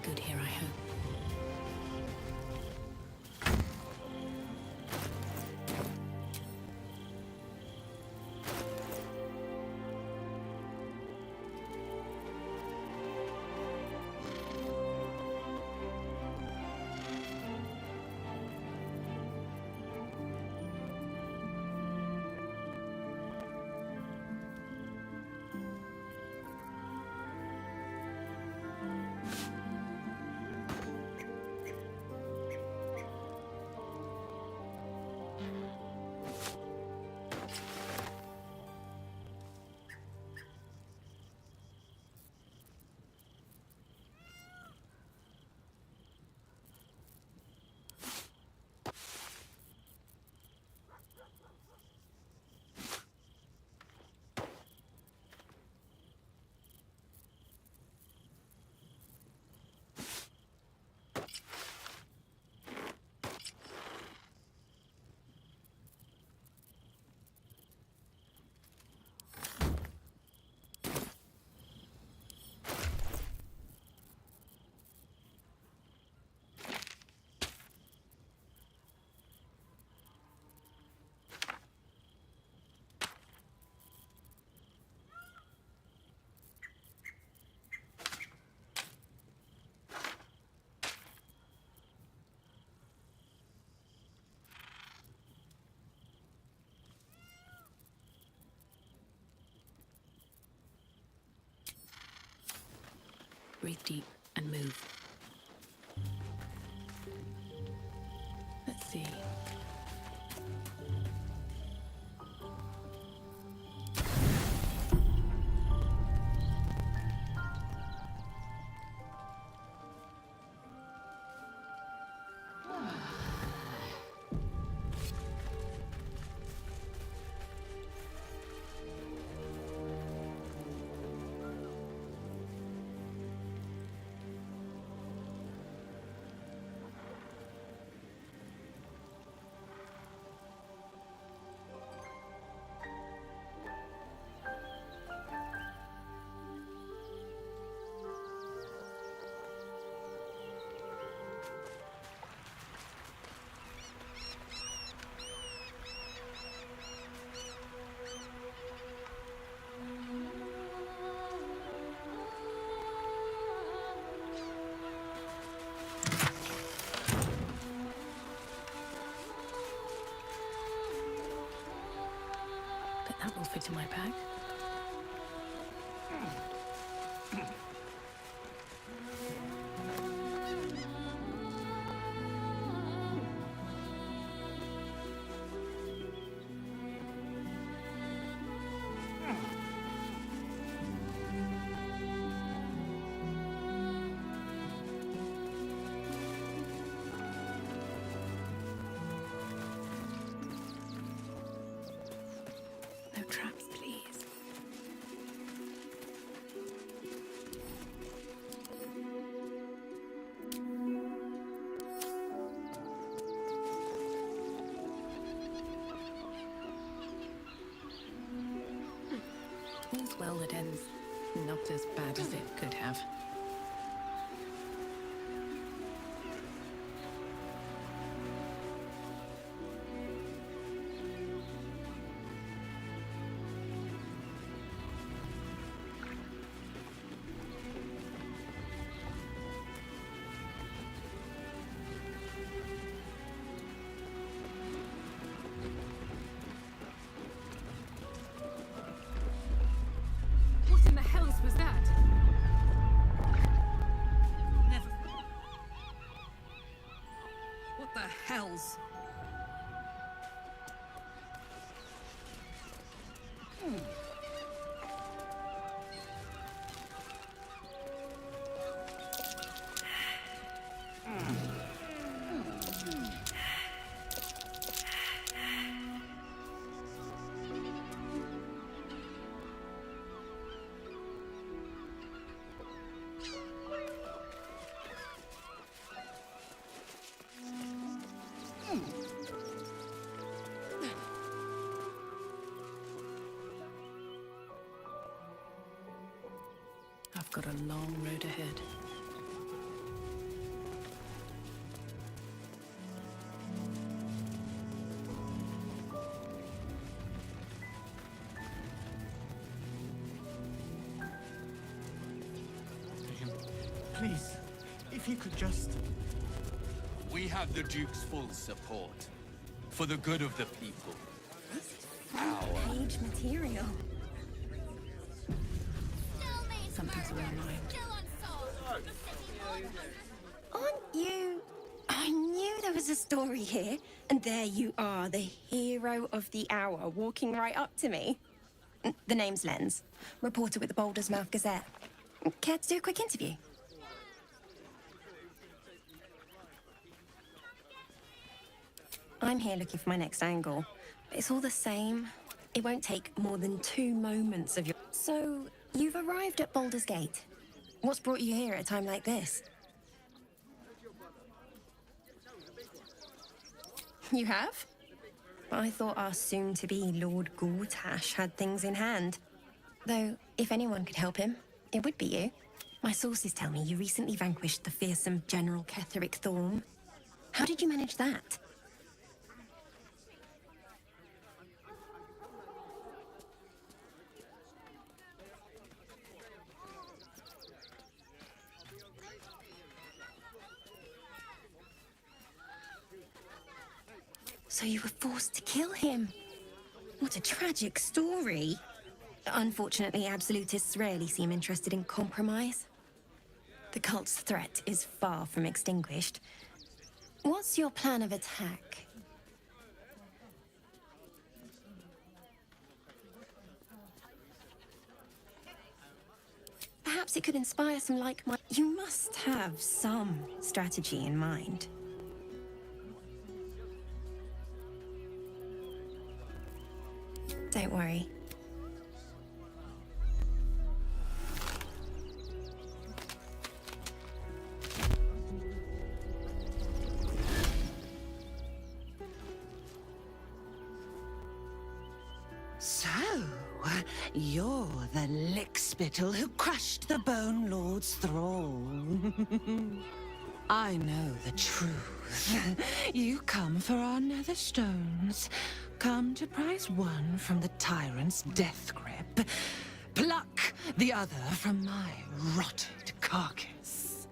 good here, I hope. Breathe deep and move. Let's see. But that will fit in my bag. No traps, please. All's well that ends not as bad as it could have. What in the hells was that? Never. What the hells? I've got a long road ahead. Please, if he could just... We have the Duke's full support. For the good of the people. This is front-page material. Something's on my mind. Aren't you... I knew there was a story here. And there you are, the hero of the hour, walking right up to me. The name's Lens, reporter with the Baldur's Mouth Gazette. Care to do a quick interview? I'm here looking for my next angle. It's all the same. It won't take more than 2 moments of your... So, you've arrived at Baldur's Gate. What's brought you here at a time like this? You have? I thought our soon-to-be Lord Gortash had things in hand. Though, if anyone could help him, it would be you. My sources tell me you recently vanquished the fearsome General Ketheric Thorm. How did you manage that? So you were forced to kill him. What a tragic story. Unfortunately, absolutists rarely seem interested in compromise. The cult's threat is far from extinguished. What's your plan of attack? Perhaps it could inspire some like-minded... You must have some strategy in mind. Don't worry. So, you're the lickspittle who crushed the Bone Lord's thrall. I know the truth. You come for our nether stones. Come to prize one from the tyrant's death grip. Pluck the other from my rotted carcass.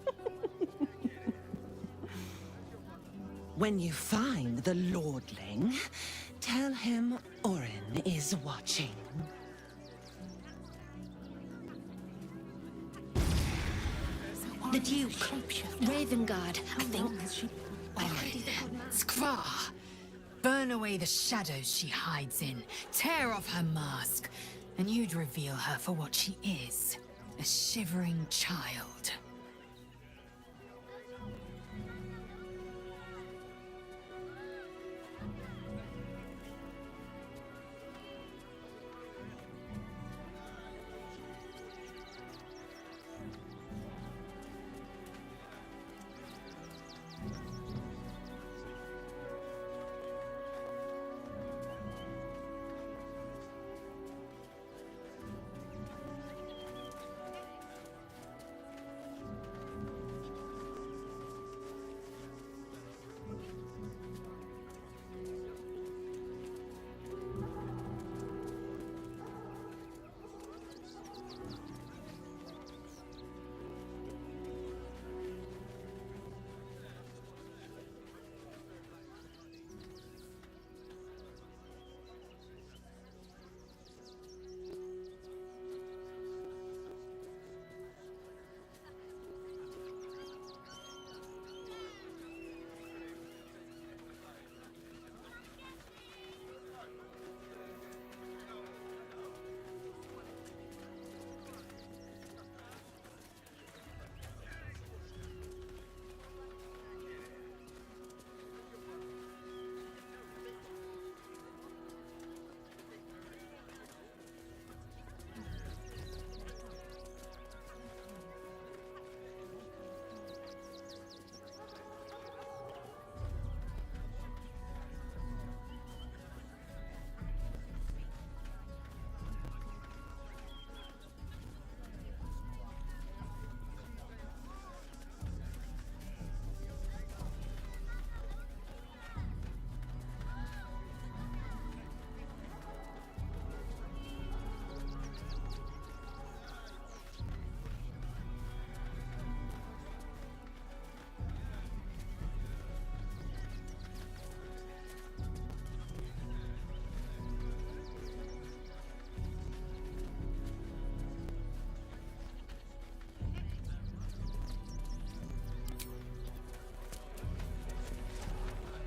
When you find the Lordling, tell him Orin is watching. The Duke. Ravengard, I think. Orin. Skvar. Burn away the shadows she hides in. Tear off her mask. And you'd reveal her for what she is. A shivering child.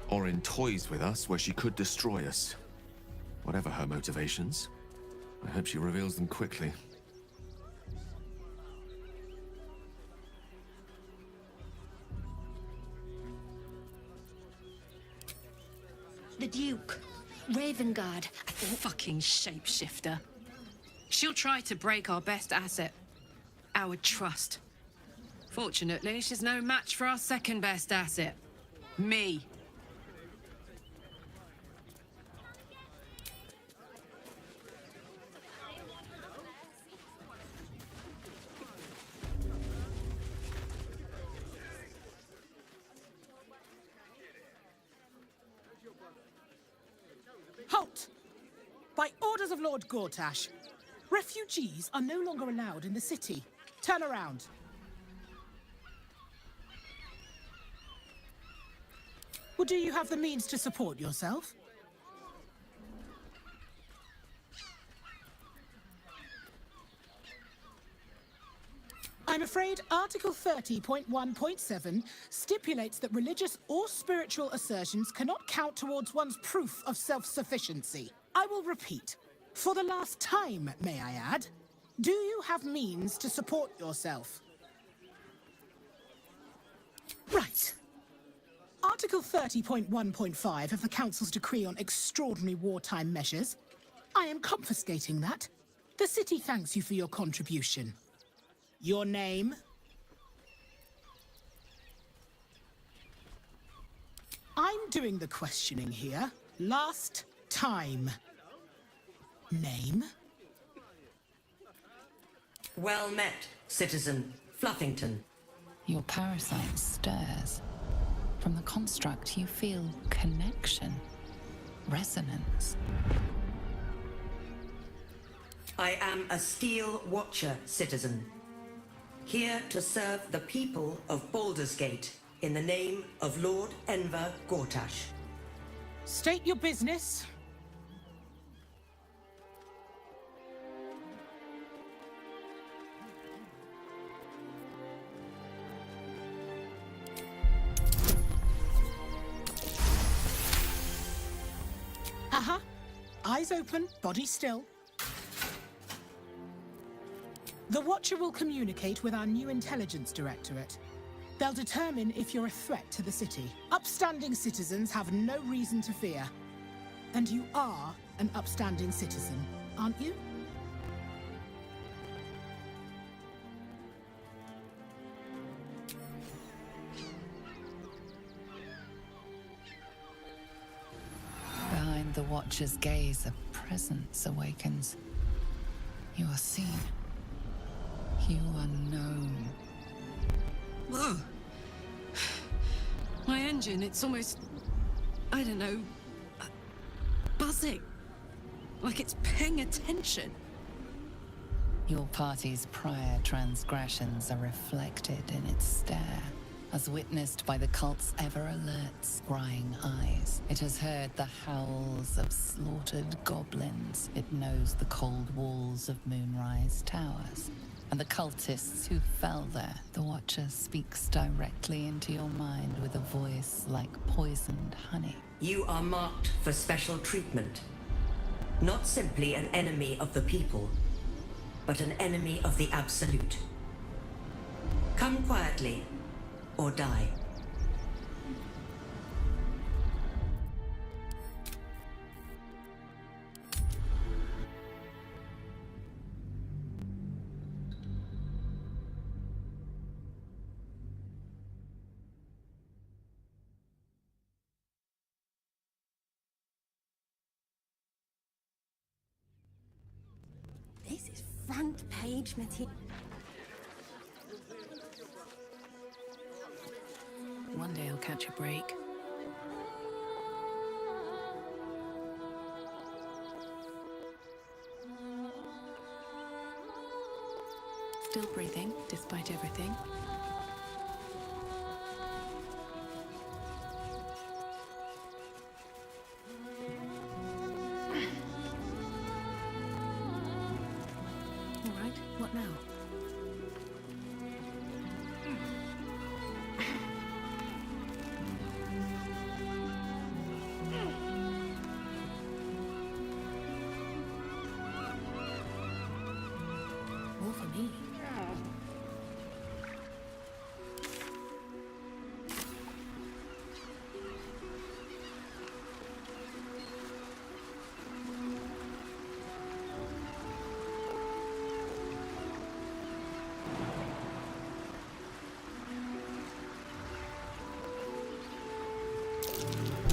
Or in toys with us where she could destroy us. Whatever her motivations, I hope she reveals them quickly. The Duke. Ravengard, I think. Fucking shapeshifter. She'll try to break our best asset, our trust. Fortunately, she's no match for our second best asset, me. Halt! By orders of Lord Gortash, refugees are no longer allowed in the city. Turn around. Well, do you have the means to support yourself? I'm afraid Article 30.1.7 stipulates that religious or spiritual assertions cannot count towards one's proof of self-sufficiency. I will repeat. For the last time, may I add, do you have means to support yourself? Right. Article 30.1.5 of the Council's Decree on Extraordinary Wartime Measures. I am confiscating that. The city thanks you for your contribution. Your name? I'm doing the questioning here. Last time. Name? Well met, Citizen Fluffington. Your parasite stirs. From the construct, you feel connection, resonance. I am a Steel Watcher, Citizen. Here to serve the people of Baldur's Gate in the name of Lord NVIDIA Gortash. State your business. Eyes open, body still. The Watcher will communicate with our new intelligence directorate. They'll determine if you're a threat to the city. Upstanding citizens have no reason to fear. And you are an upstanding citizen, aren't you? Behind the Watcher's gaze, a presence awakens. You are seen. You are known. Whoa. My engine, it's almost, I don't know, buzzing. Like it's paying attention. Your party's prior transgressions are reflected in its stare, as witnessed by the cult's ever-alert, scrying eyes. It has heard the howls of slaughtered goblins. It knows the cold walls of Moonrise Towers, and the cultists who fell there. The Watcher speaks directly into your mind with a voice like poisoned honey. You are marked for special treatment. Not simply an enemy of the people, but an enemy of the Absolute. Come quietly, or die. This is front page material. One day I'll catch a break. Still breathing, despite everything. All right, what now? me.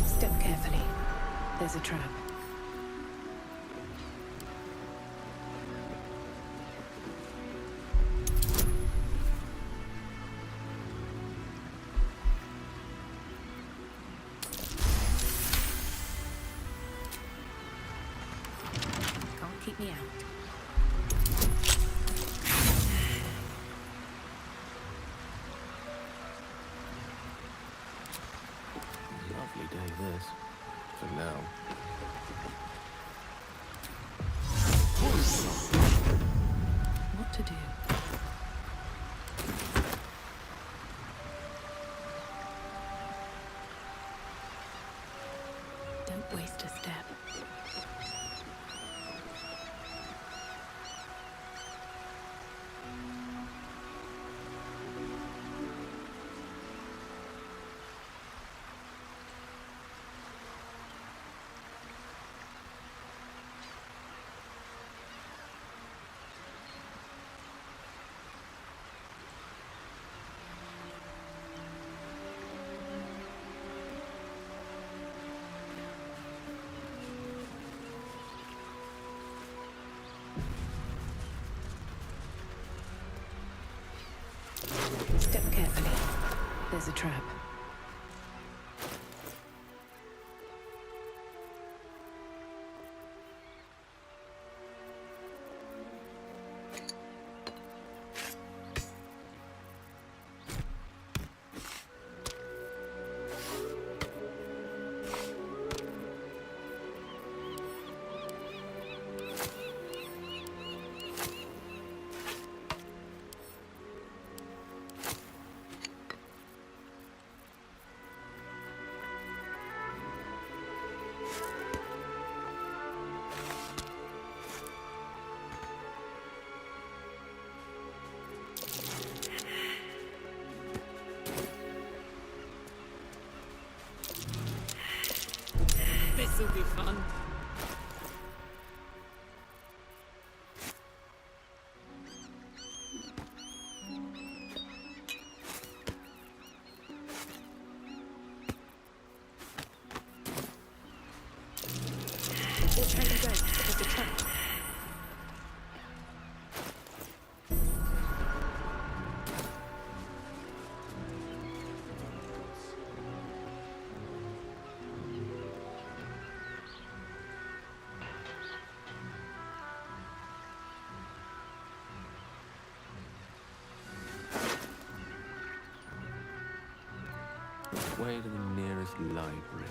Step carefully. There's a trap. Can't keep me out. Lovely day, this. For now. What to do? Don't waste a step. Step carefully. There's a trap. This'll be fun. Which way do you go? There's a trap. Way to the nearest library.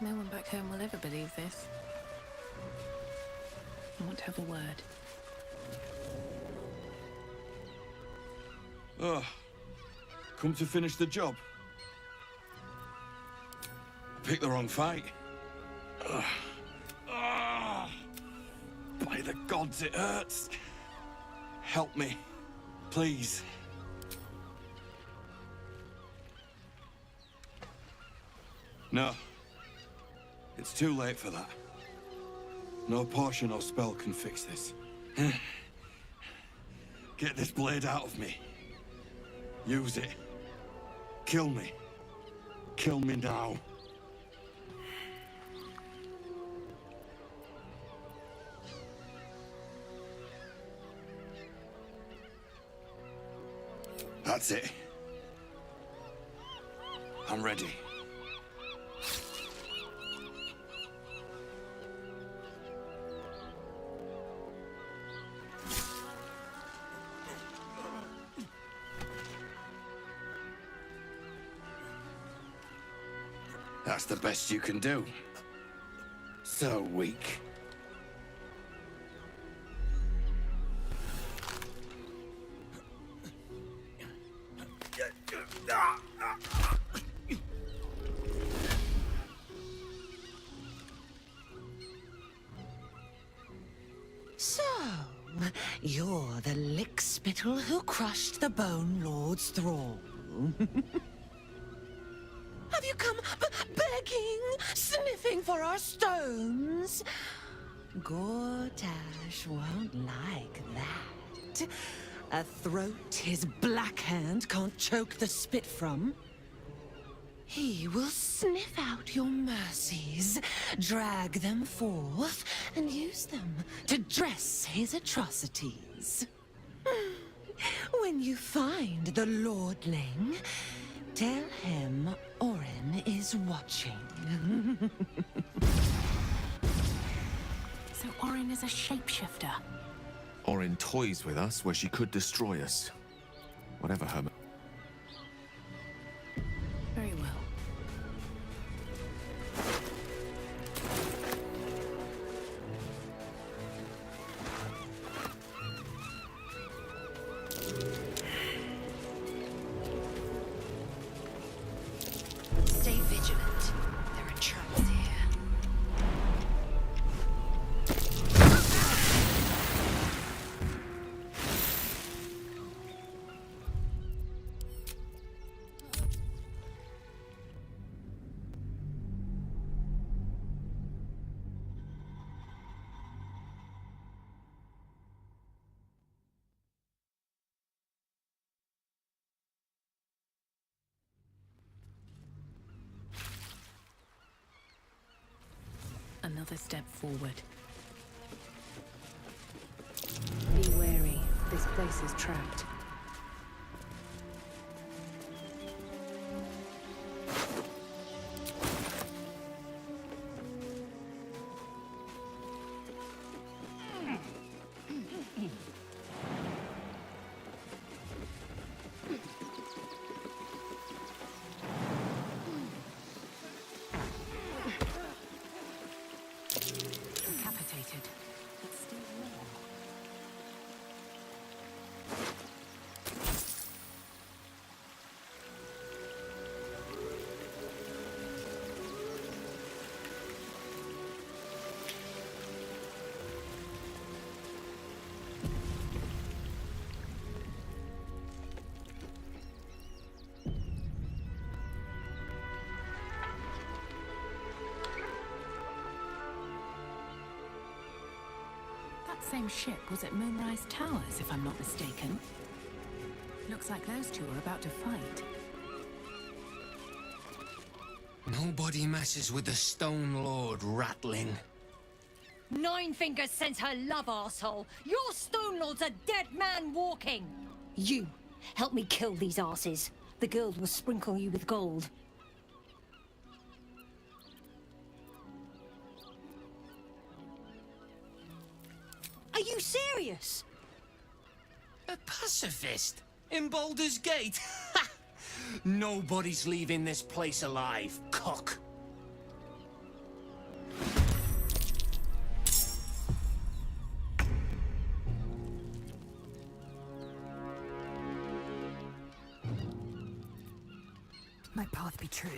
No one back home will ever believe this. I want to have a word. Oh, come to finish the job. Picked the wrong fight. Ugh. Ah. By the gods, it hurts. Help me, please. No. It's too late for that. No potion or spell can fix this. Get this blade out of me. Use it. Kill me. Kill me now. That's it. I'm ready. That's the best you can do. So weak. you're the lickspittle who crushed the Bone Lord's thrall. Have you come begging, sniffing for our stones? Gortash won't like that. A throat his black hand can't choke the spit from. He will sniff out your mercies, drag them forth, and use them to dress his atrocities. When you find the Lordling, tell him Orin is watching. So Orin is a shapeshifter. Orin toys with us where she could destroy us. Whatever her... Very well. Stay vigilant. There are traps here. Another step forward. Be wary. This place is trapped. Decapitated. But still warm. That same ship was at Moonrise Towers, if I'm not mistaken. Looks like those two are about to fight. Nobody messes with the Stone Lord, Ratling. Nine Fingers sends her love, arsehole. Your Stone Lord's a dead man walking. You, help me kill these asses. The girls will sprinkle you with gold. Are you serious? A pacifist? In Baldur's Gate? Ha! Nobody's leaving this place alive, cock. My path be true.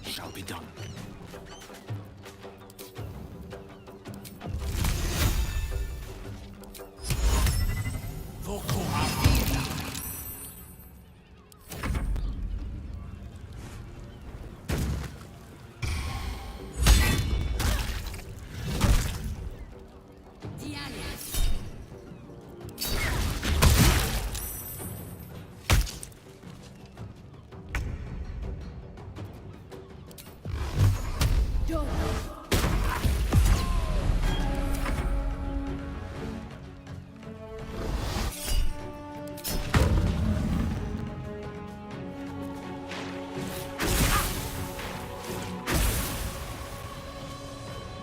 Shall be done. Vocal Avida.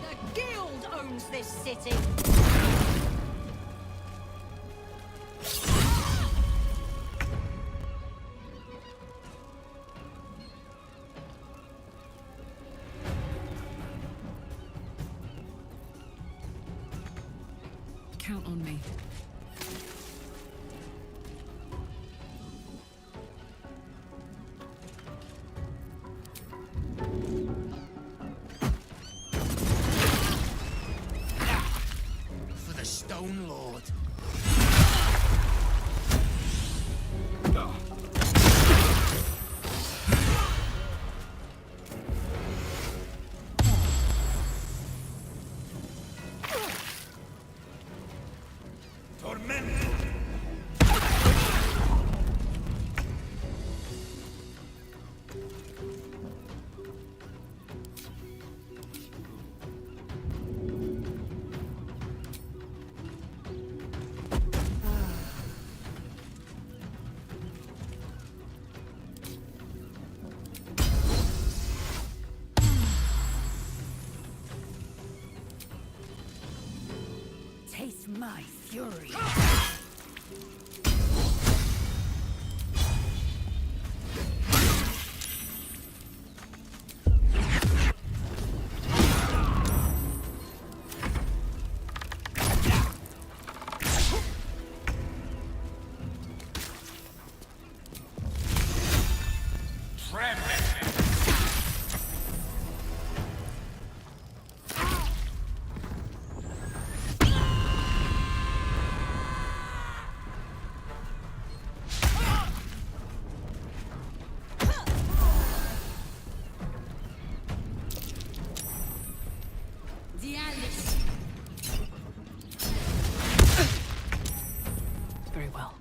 The guild owns this city. Count on me. For the Stone Lord. Taste my fury. Very well.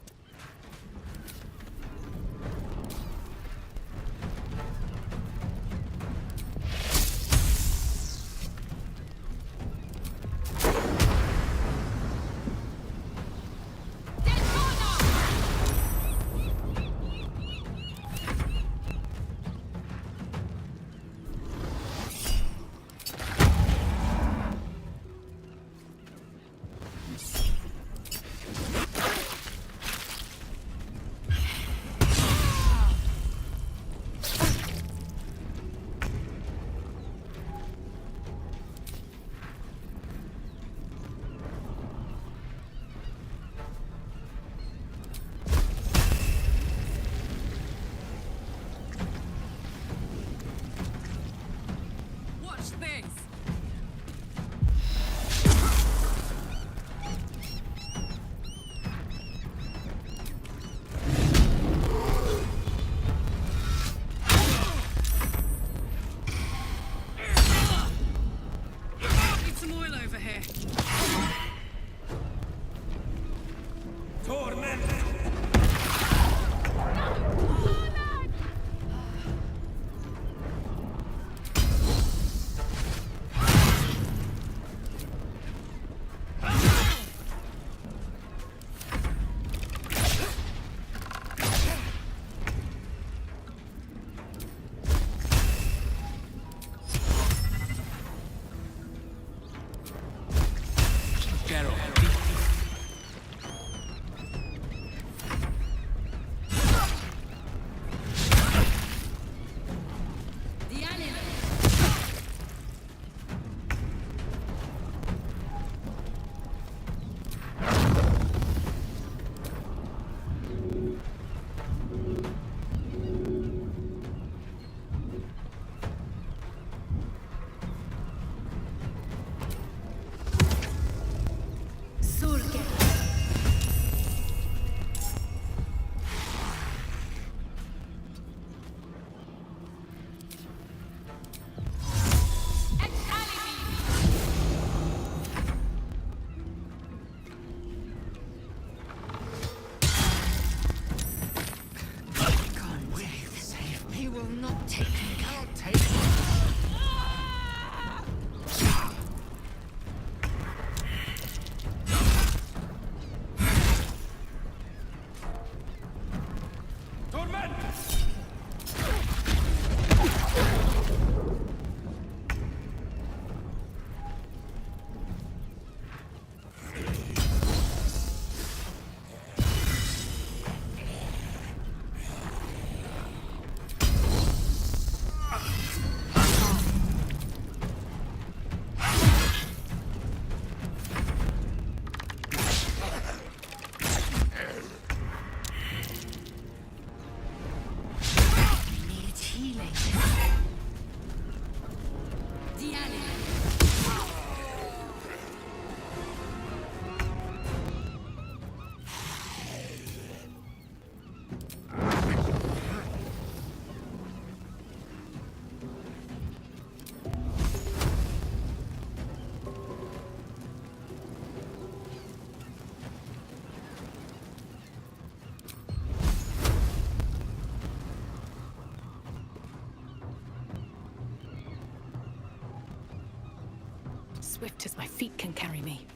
Swift as my feet can carry me.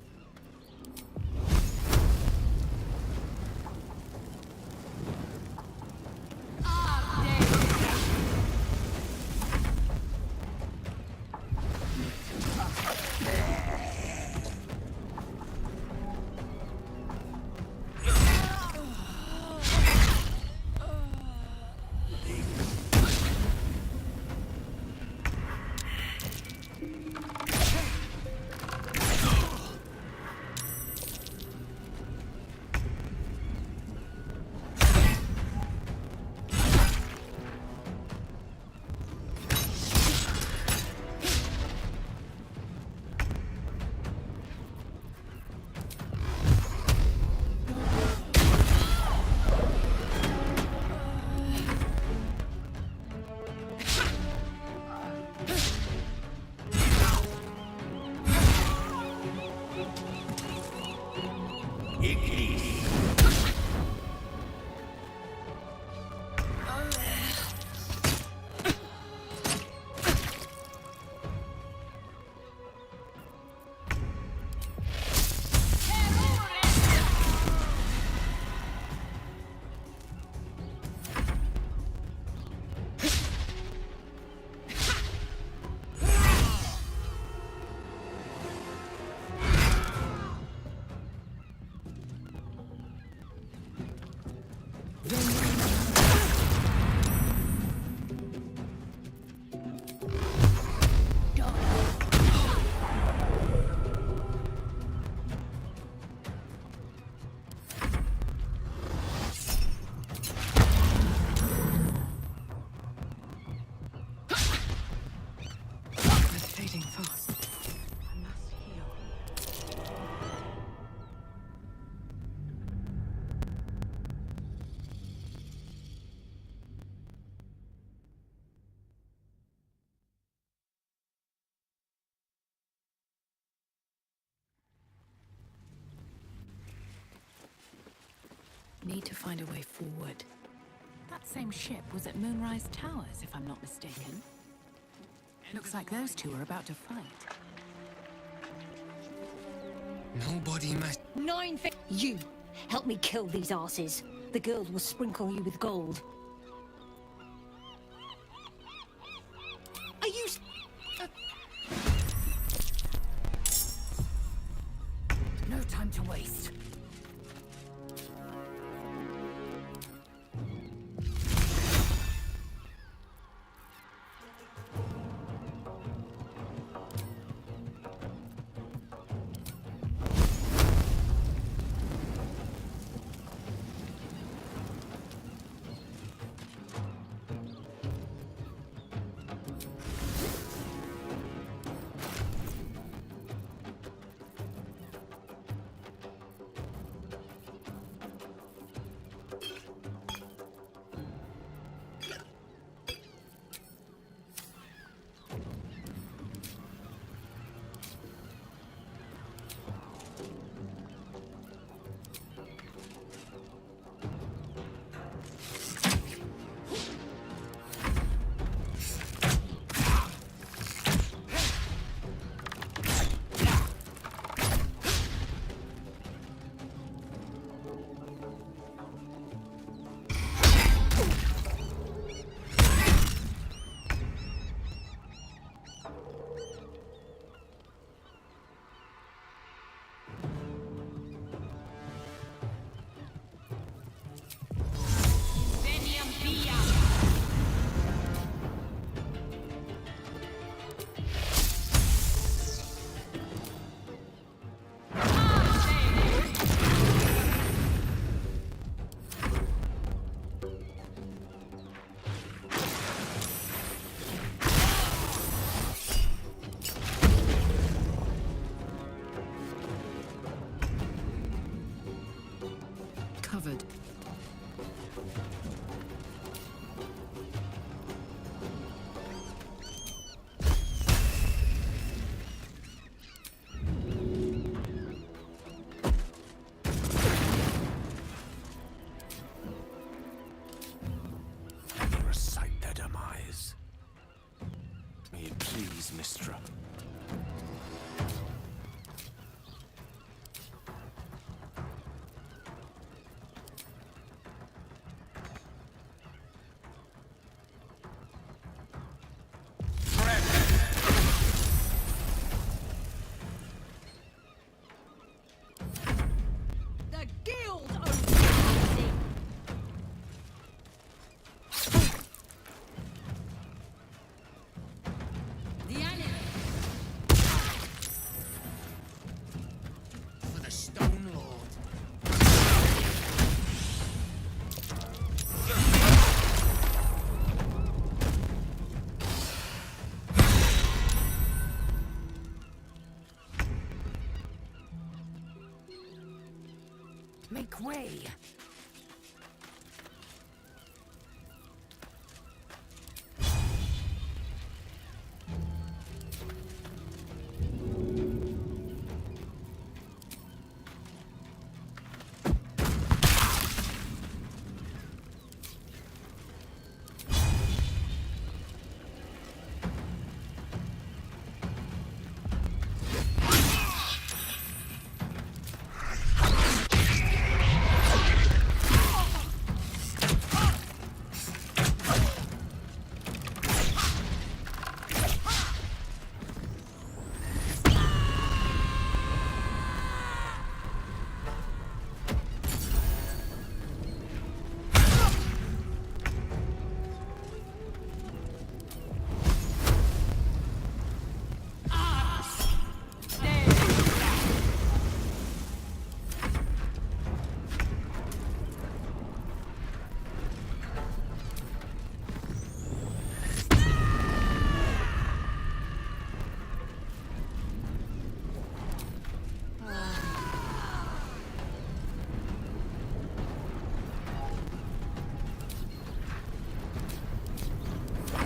Need to find a way forward. That same ship was at Moonrise Towers, if I'm not mistaken. Looks like those two are about to fight. Nobody mess. You! Help me kill these asses. The girls will sprinkle you with gold. Are you... No time to waste. this, Mistra. The guild owns the For the Stone Lord. Make way.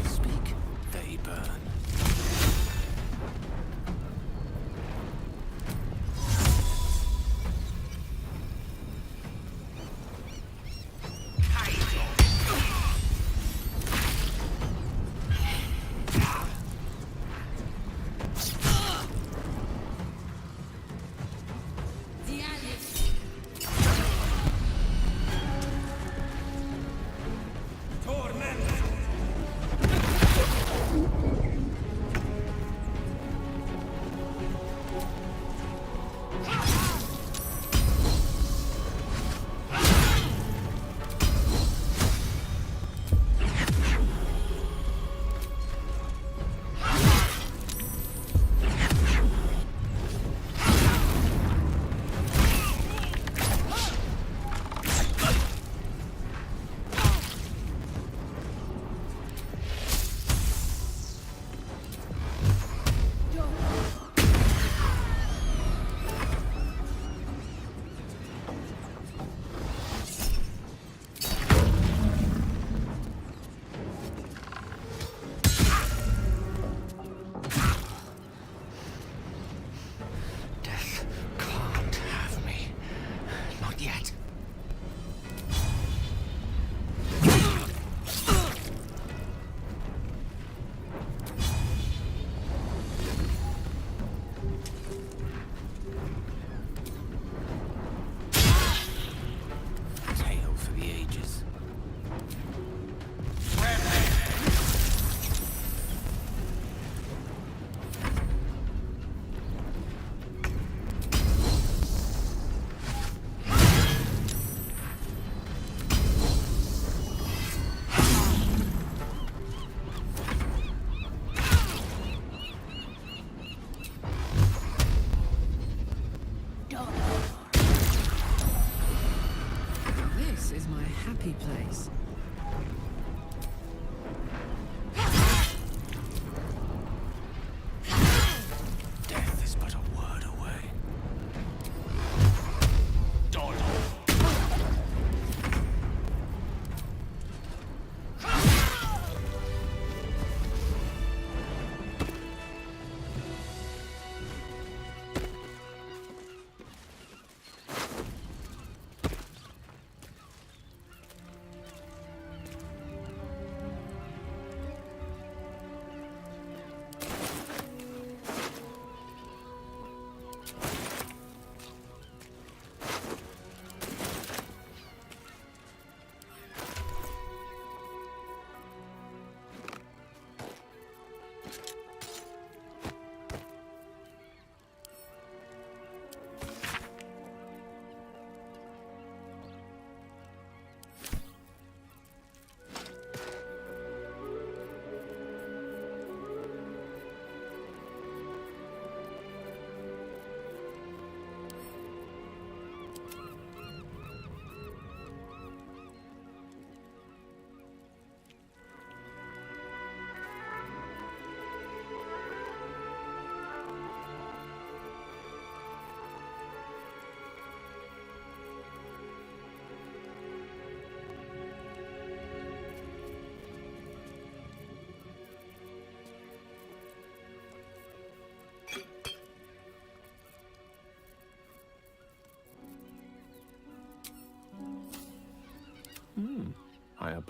Speak, they burn. Death can't have me. Not yet. Tale for the ages. This is my happy place. Death is but a word away.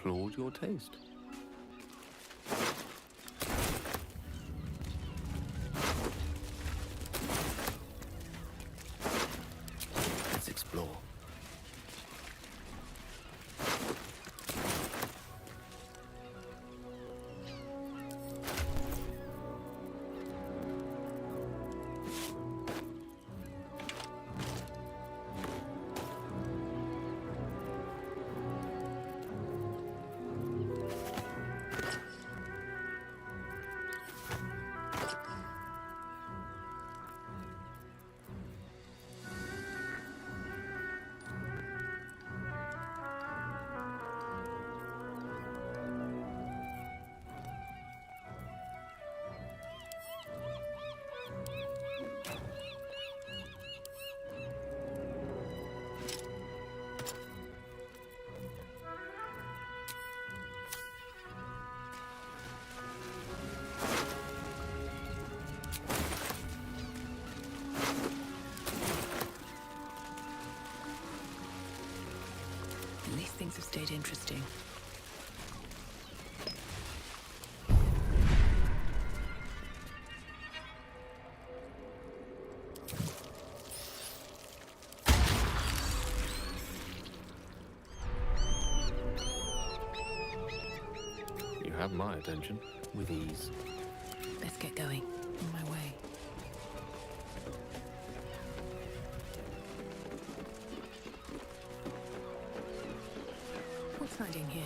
applaud your taste. Let's explore. At least things have stayed interesting. You have my attention, with ease. Let's get going. On my way. What's hiding here?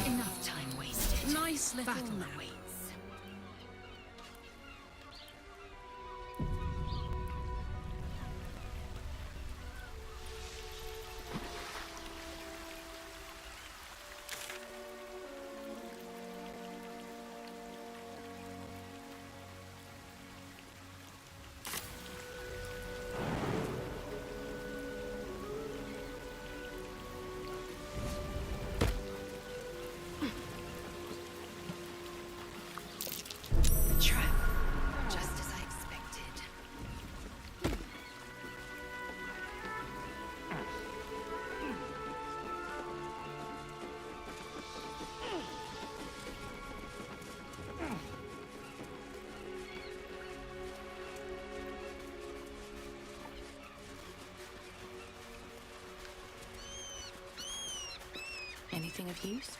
Enough time wasted. Nice little Battle map. awaits. Trap. Just as I expected. Anything of use?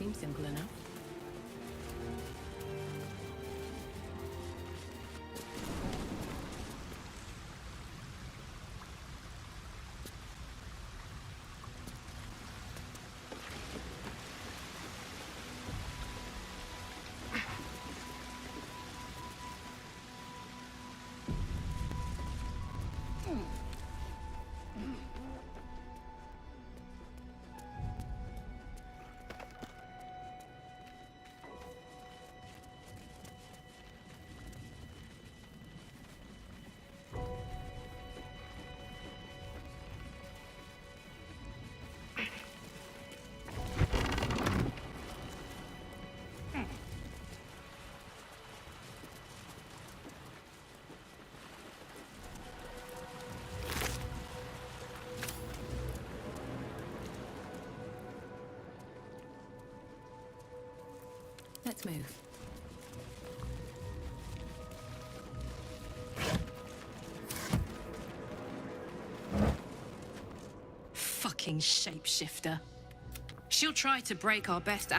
Seems simple enough. Let's move. Fucking shapeshifter. She'll try to break our best.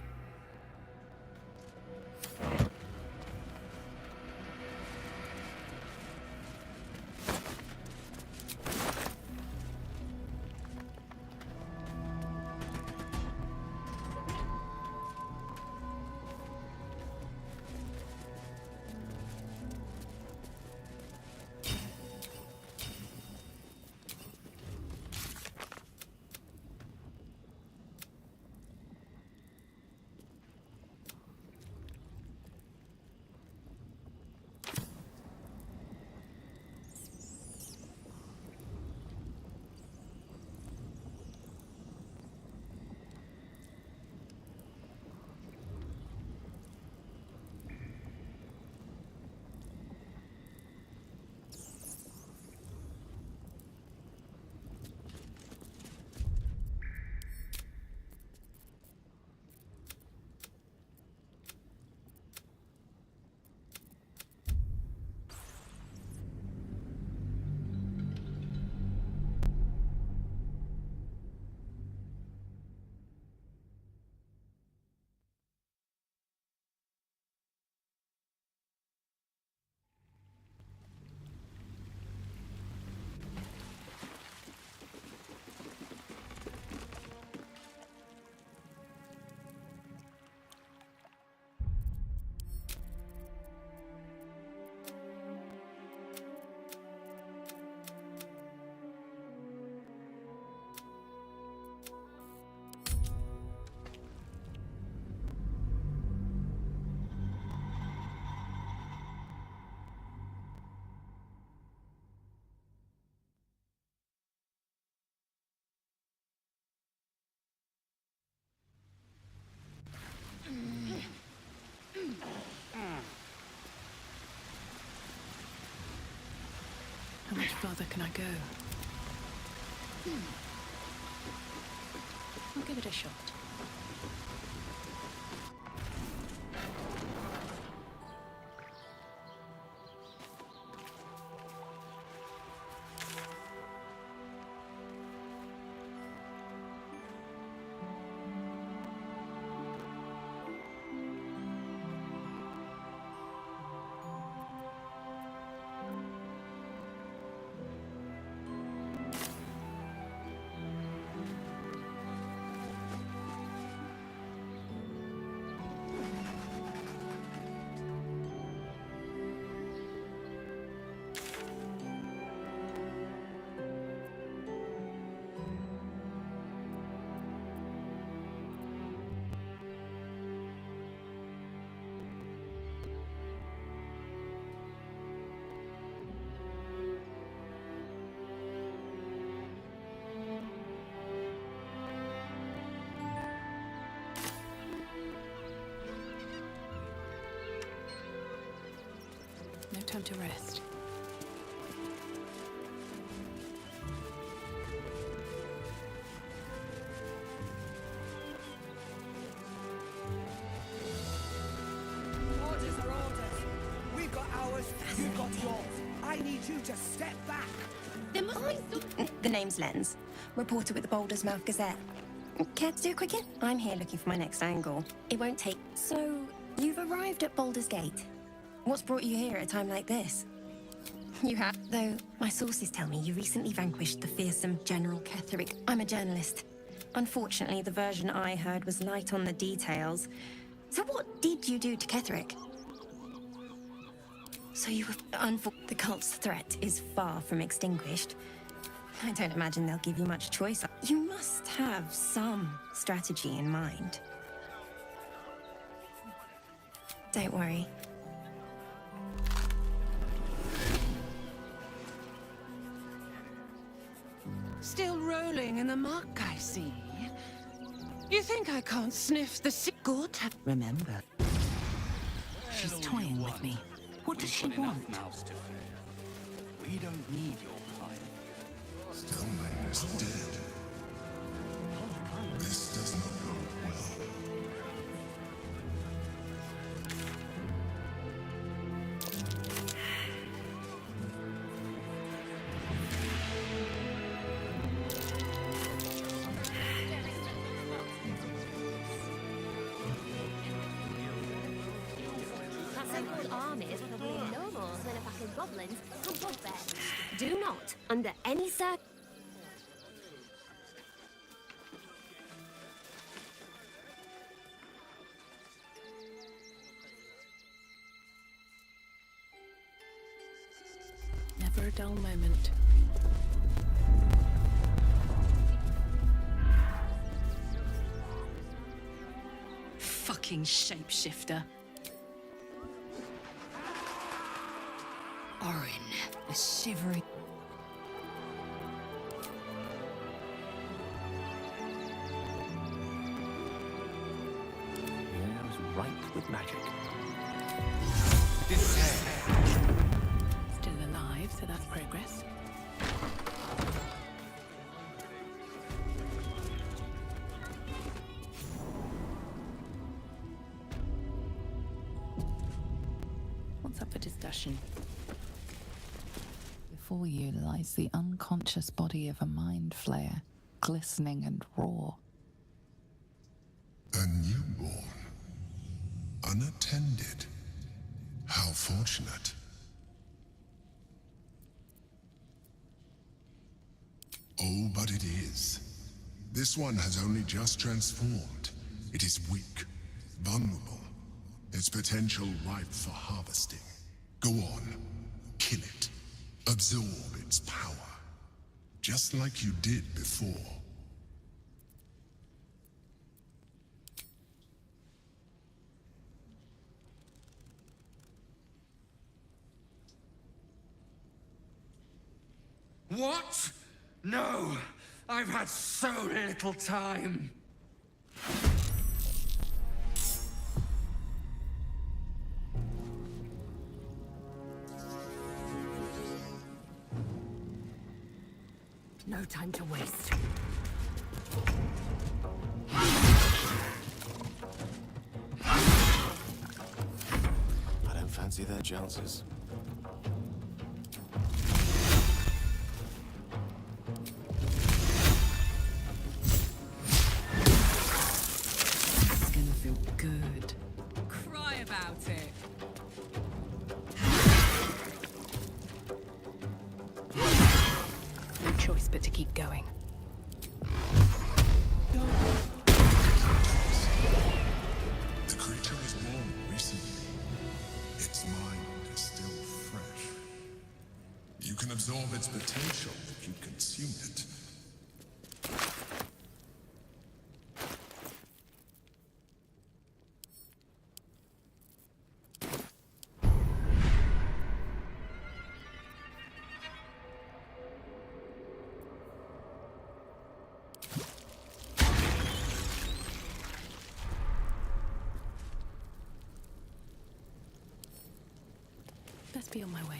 How much farther can I go? I'll give it a shot. No time to rest. Orders are orders. We've got ours, you've got yours. I need you to step back. There must be some... The name's Lens. Reporter with the Baldur's Mouth Gazette. Care to do a quickie? I'm here looking for my next angle. It won't take... So, you've arrived at Baldur's Gate. What's brought you here at a time like this? You have... Though, my sources tell me you recently vanquished the fearsome General Ketherick. I'm a journalist. Unfortunately, the version I heard was light on the details. So what did you do to Ketherick? So you were... The cult's threat is far from extinguished. I don't imagine they'll give you much choice. You must have some strategy in mind. Don't worry. Still rolling in the muck, I see. You think I can't sniff the good? Remember. She's toying with me. What does she want? We don't need your pile. Stoneman is dead. This does not go well. That so-called army is probably no more than a pack of goblins and bugbears. Do not, under any circumstances, Never a dull moment. Fucking shapeshifter. Orin, a shivering... Yeah, I was right with magic. Still alive, so that's progress. What's up for discussion? Before you lies the unconscious body of a mind flayer, glistening and raw. A newborn. Unattended. How fortunate. Oh, but it is. This one has only just transformed. It is weak, vulnerable. Its potential ripe for harvesting. Go on, kill it. Absorb its power. Just like you did before. What? No! I've had so little time! No time to waste. I don't fancy their chances. It's gonna feel good. Cry about it. No choice but to keep going. The creature was born recently. Its mind is still fresh. You can absorb its potential if you consume it. Best be on my way.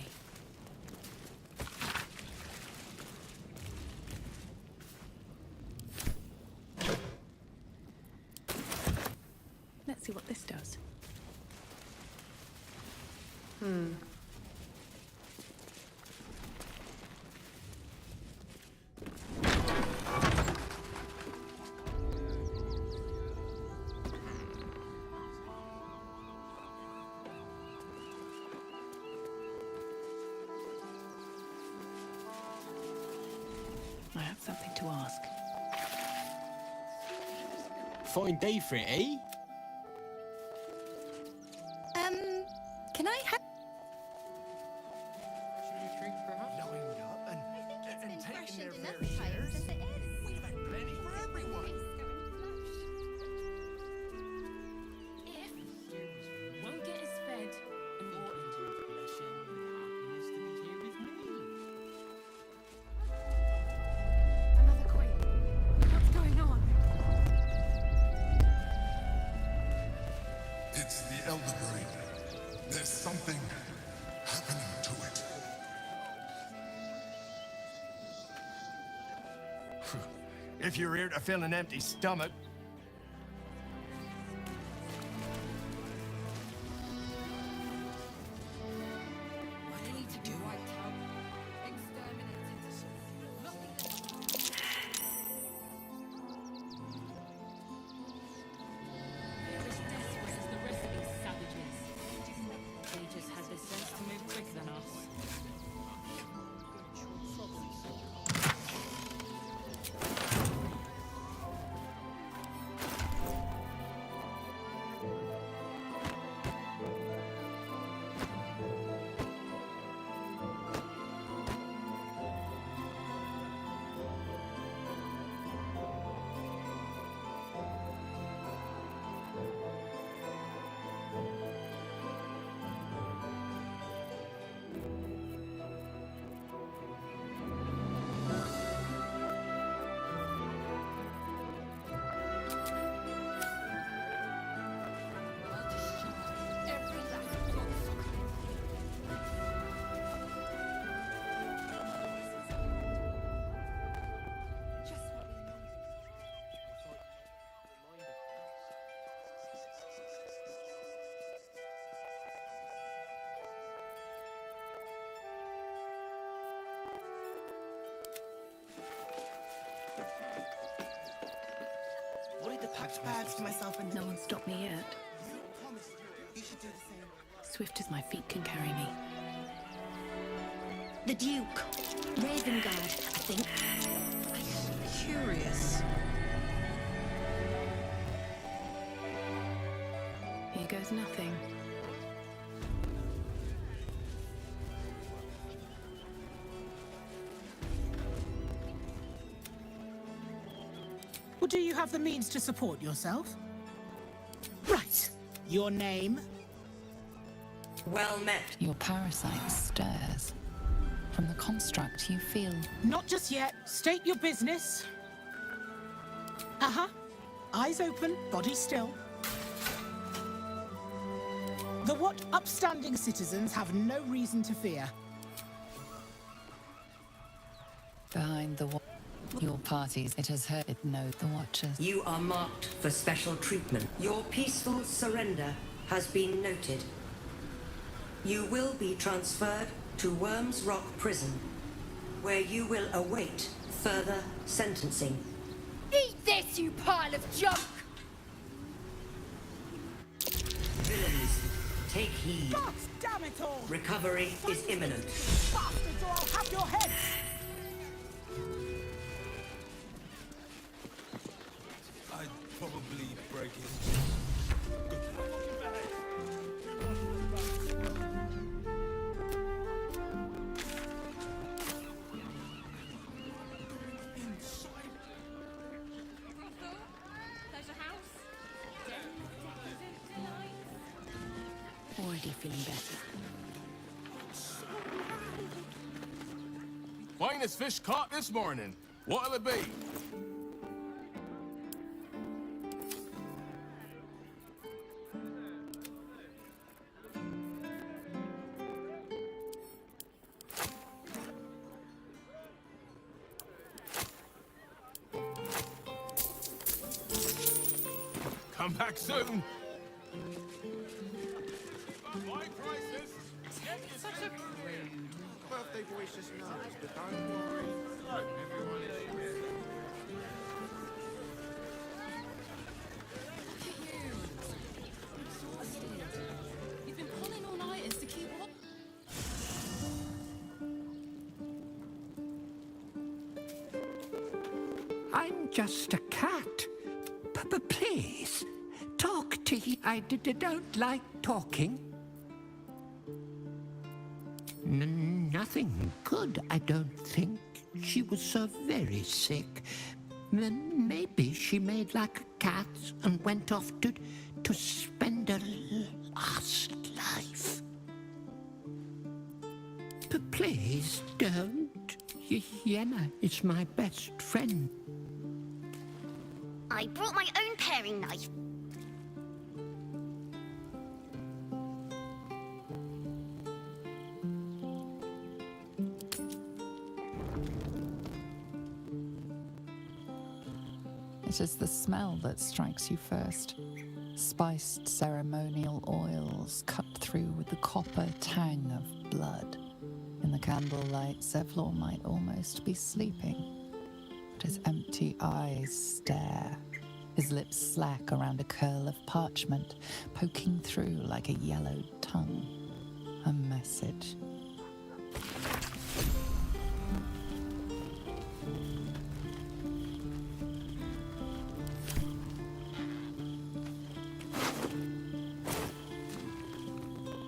Let's see what this does. I have something to ask. Fine day for it, eh? Can I have... Lined up and taking their fair Enough shares. times as it is. We've had plenty for everyone. Won't get us fed. Another queen. What's going on? It's the Elder Brain. There's something happening to it. If you're here to fill an empty stomach, What I need to do? They're as desperate as the rest of these savages. They just had the sense to move quicker than us. what did the Packed bags to myself and No one stopped me yet. you should do the same. Swift as my feet can carry me. The Duke. Ravengard, I think. Curious. Here goes nothing. Well, do you have the means to support yourself? Right. Your name? Well met. Your parasite stirs. From the construct, you feel Not just yet. State your business. Uh-huh. Eyes open, body still. The what upstanding citizens have no reason to fear. behind the wall. Your parties, it has heard it know the Watchers. You are marked for special treatment. Your peaceful surrender has been noted. You will be transferred to Worms Rock Prison, where you will await further sentencing. Eat this, you pile of junk! Villains, take heed. God damn it all! Recovery is imminent. Bastards, or I'll have your heads! I'd probably break it. Already feeling better. Finest fish caught this morning. What'll it be? Come back soon. My prices. Such a rude. Birthday boy's just nervous, but don't worry. Everyone is here. Look at you. Exhausted. You've been pulling all-nighters to keep up. just a cat. Please, talk to him. I don't like talking. Nothing good, I don't think. She was so very sick. Maybe she made like a cat and went off to spend her last life. Please don't. Yenna is my best friend. I brought my own paring knife. It is the smell that strikes you first. Spiced ceremonial oils cut through with the copper tang of blood. In the candlelight, Zevlor might almost be sleeping. But his empty eyes stare, his lips slack around a curl of parchment, poking through like a yellowed tongue. A message.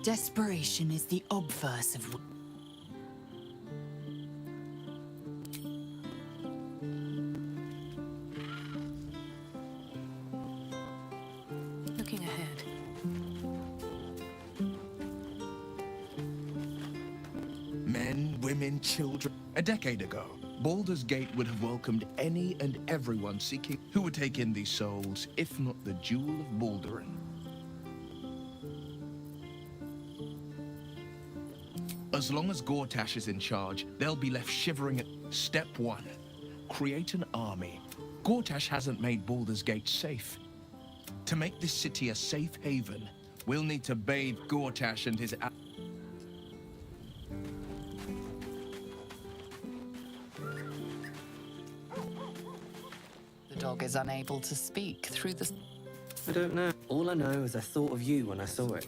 Desperation is the obverse of... Looking ahead. Men, women, children. A decade ago, Baldur's Gate would have welcomed any and everyone seeking who would take in these souls, if not the Jewel of Baldurin. As long as Gortash is in charge, they'll be left shivering at step one. Create an army. Gortash hasn't made Baldur's Gate safe. To make this city a safe haven, we'll need to bathe Gortash and his... The dog is unable to speak through the... I don't know. All I know is I thought of you when I saw it.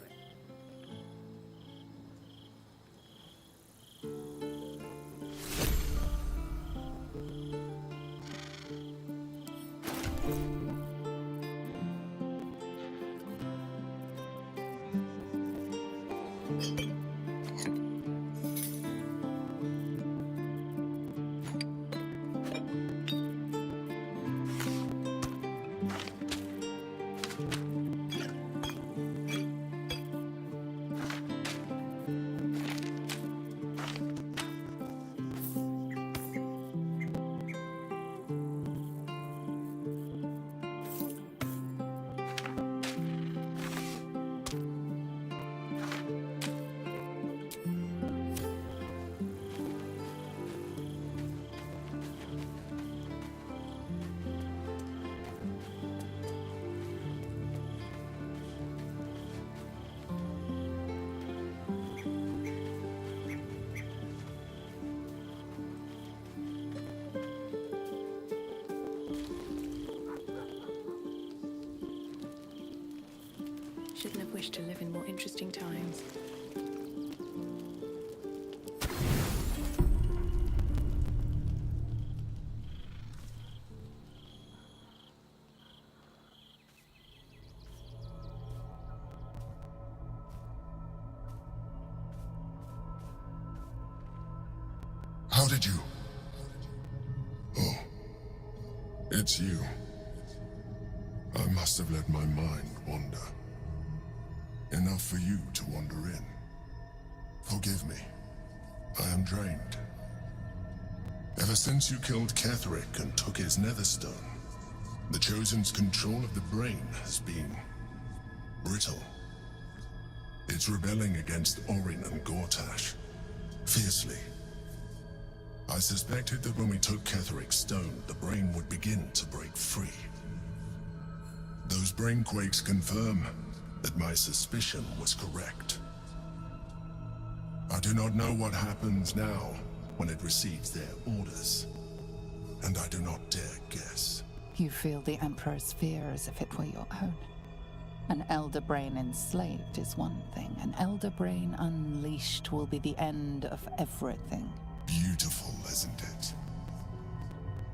Shouldn't have wished to live in more interesting times. How did you? Oh, it's you. I must have let my mind wander. Enough for you to wander in. Forgive me. I am drained. Ever since you killed Ketherick and took his netherstone, the Chosen's control of the brain has been brittle. It's rebelling against Orin and Gortash, fiercely. I suspected that when we took Ketherick's stone, the brain would begin to break free. Those brain quakes confirm that my suspicion was correct. I do not know what happens now when it receives their orders, and I do not dare guess. You feel the Emperor's fear as if it were your own. An elder brain enslaved is one thing. An elder brain unleashed will be the end of everything. Beautiful, isn't it?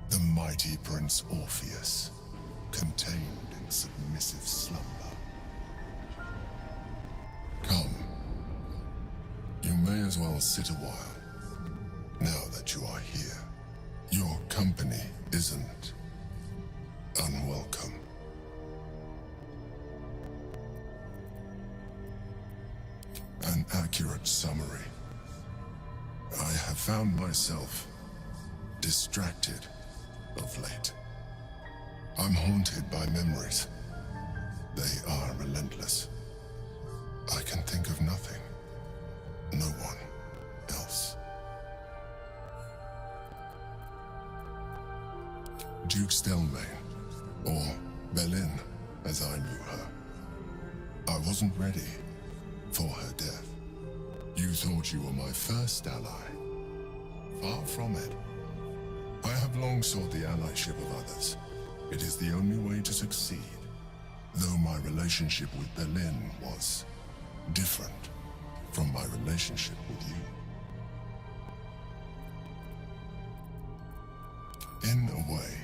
The mighty Prince Orpheus, contained in submissive slumber. Come. You may as well sit a while, now that you are here. Your company isn't unwelcome. An accurate summary. I have found myself distracted of late. I'm haunted by memories. They are relentless. I can think of nothing. No one else. Duke Stelmane, or Belin, as I knew her. I wasn't ready for her death. You thought you were my first ally. Far from it. I have long sought the allyship of others. It is the only way to succeed. Though my relationship with Belin was different from my relationship with you. In a way,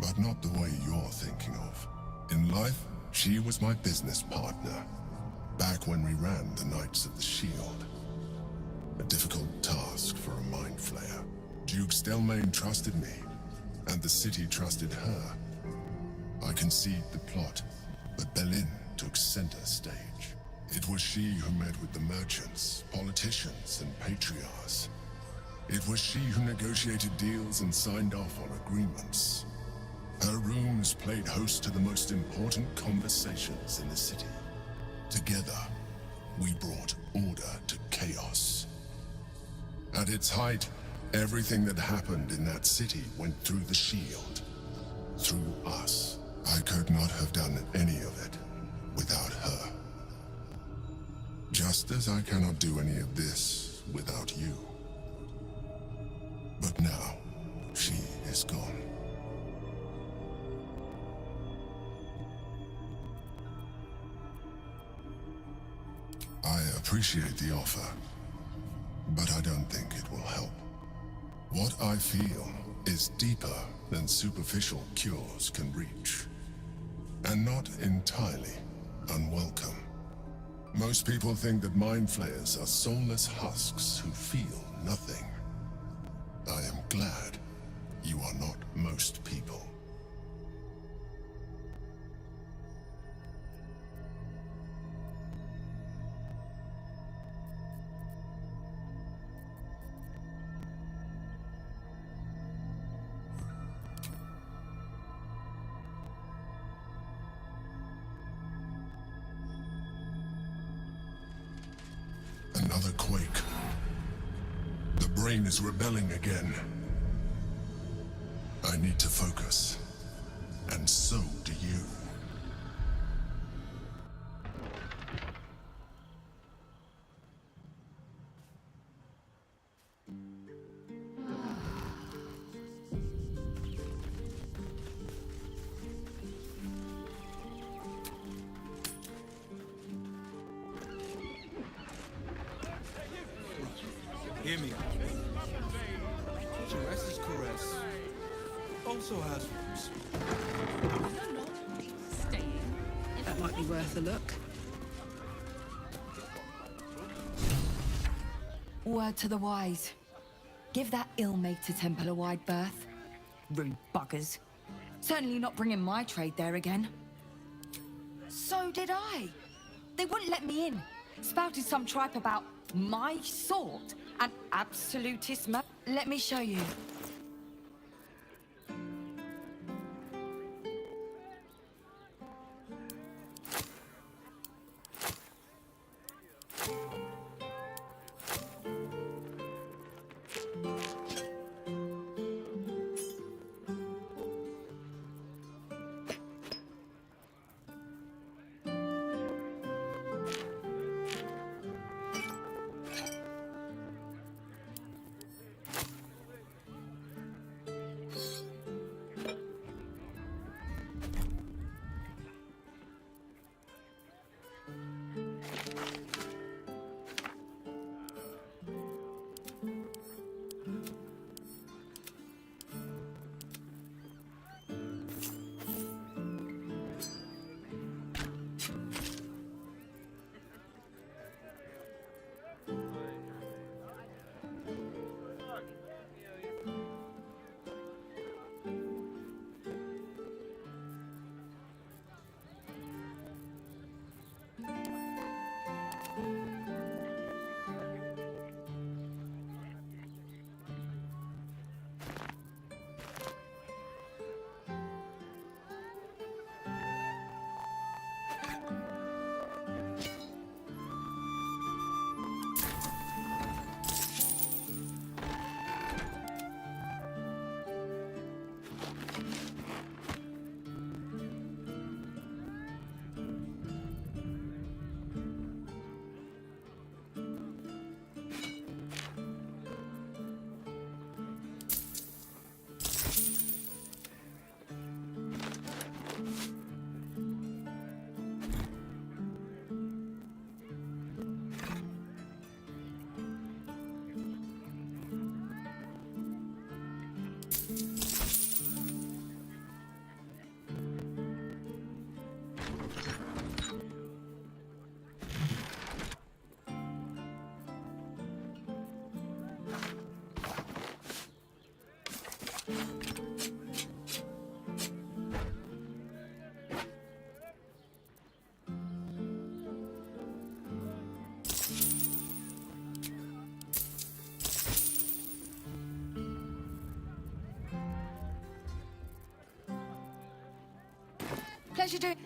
but not the way you're thinking of. In life, she was my business partner, back when we ran the Knights of the Shield. A difficult task for a mind flayer. Duke Stelmane trusted me, and the city trusted her. I conceived the plot, but Belin took center stage. It was she who met with the merchants, politicians, and patriarchs. It was she who negotiated deals and signed off on agreements. Her rooms played host to the most important conversations in the city. Together, we brought order to chaos. At its height, everything that happened in that city went through the shield. Through us. I could not have done any of it without her. Just as I cannot do any of this without you. But now, she is gone. I appreciate the offer, but I don't think it will help. What I feel is deeper than superficial cures can reach, and not entirely unwelcome. Most people think that mind flayers are soulless husks who feel nothing. I am glad you are not most people. Another quake. The brain is rebelling again. I need to focus. And so do you. Hear me out. Caress is caress. Also has roots. That might be worth a look. Word to the wise. Give that ill-mate to Temple a wide berth. Rude buggers. Certainly not bringing my trade there again. So did I. They wouldn't let me in. Spouted some tripe about my sort. An absolutist Let me show you. Pleasure doing.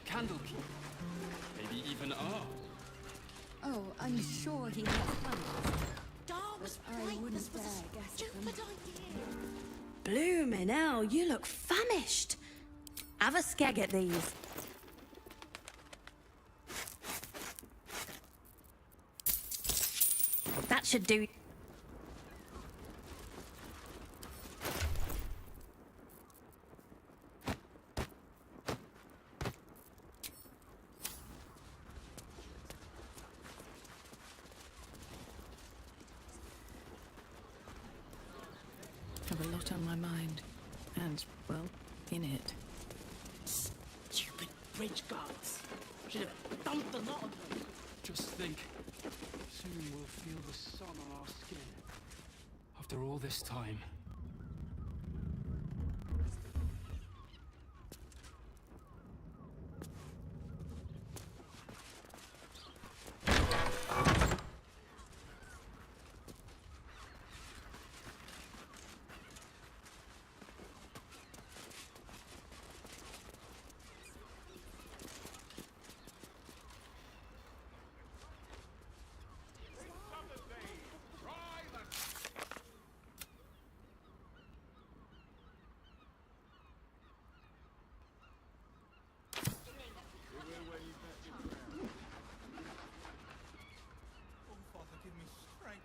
Candlekeep. Maybe even R. Oh, I'm sure he has plans. But I wouldn't dare guess at them. Bloomin' hell, you look famished. Have a skeg at these. That should do. Have a lot on my mind. And, well, in it. Stupid bridge guards. Should have dumped a lot of them. Just think. Soon we'll feel the sun on our skin. After all this time.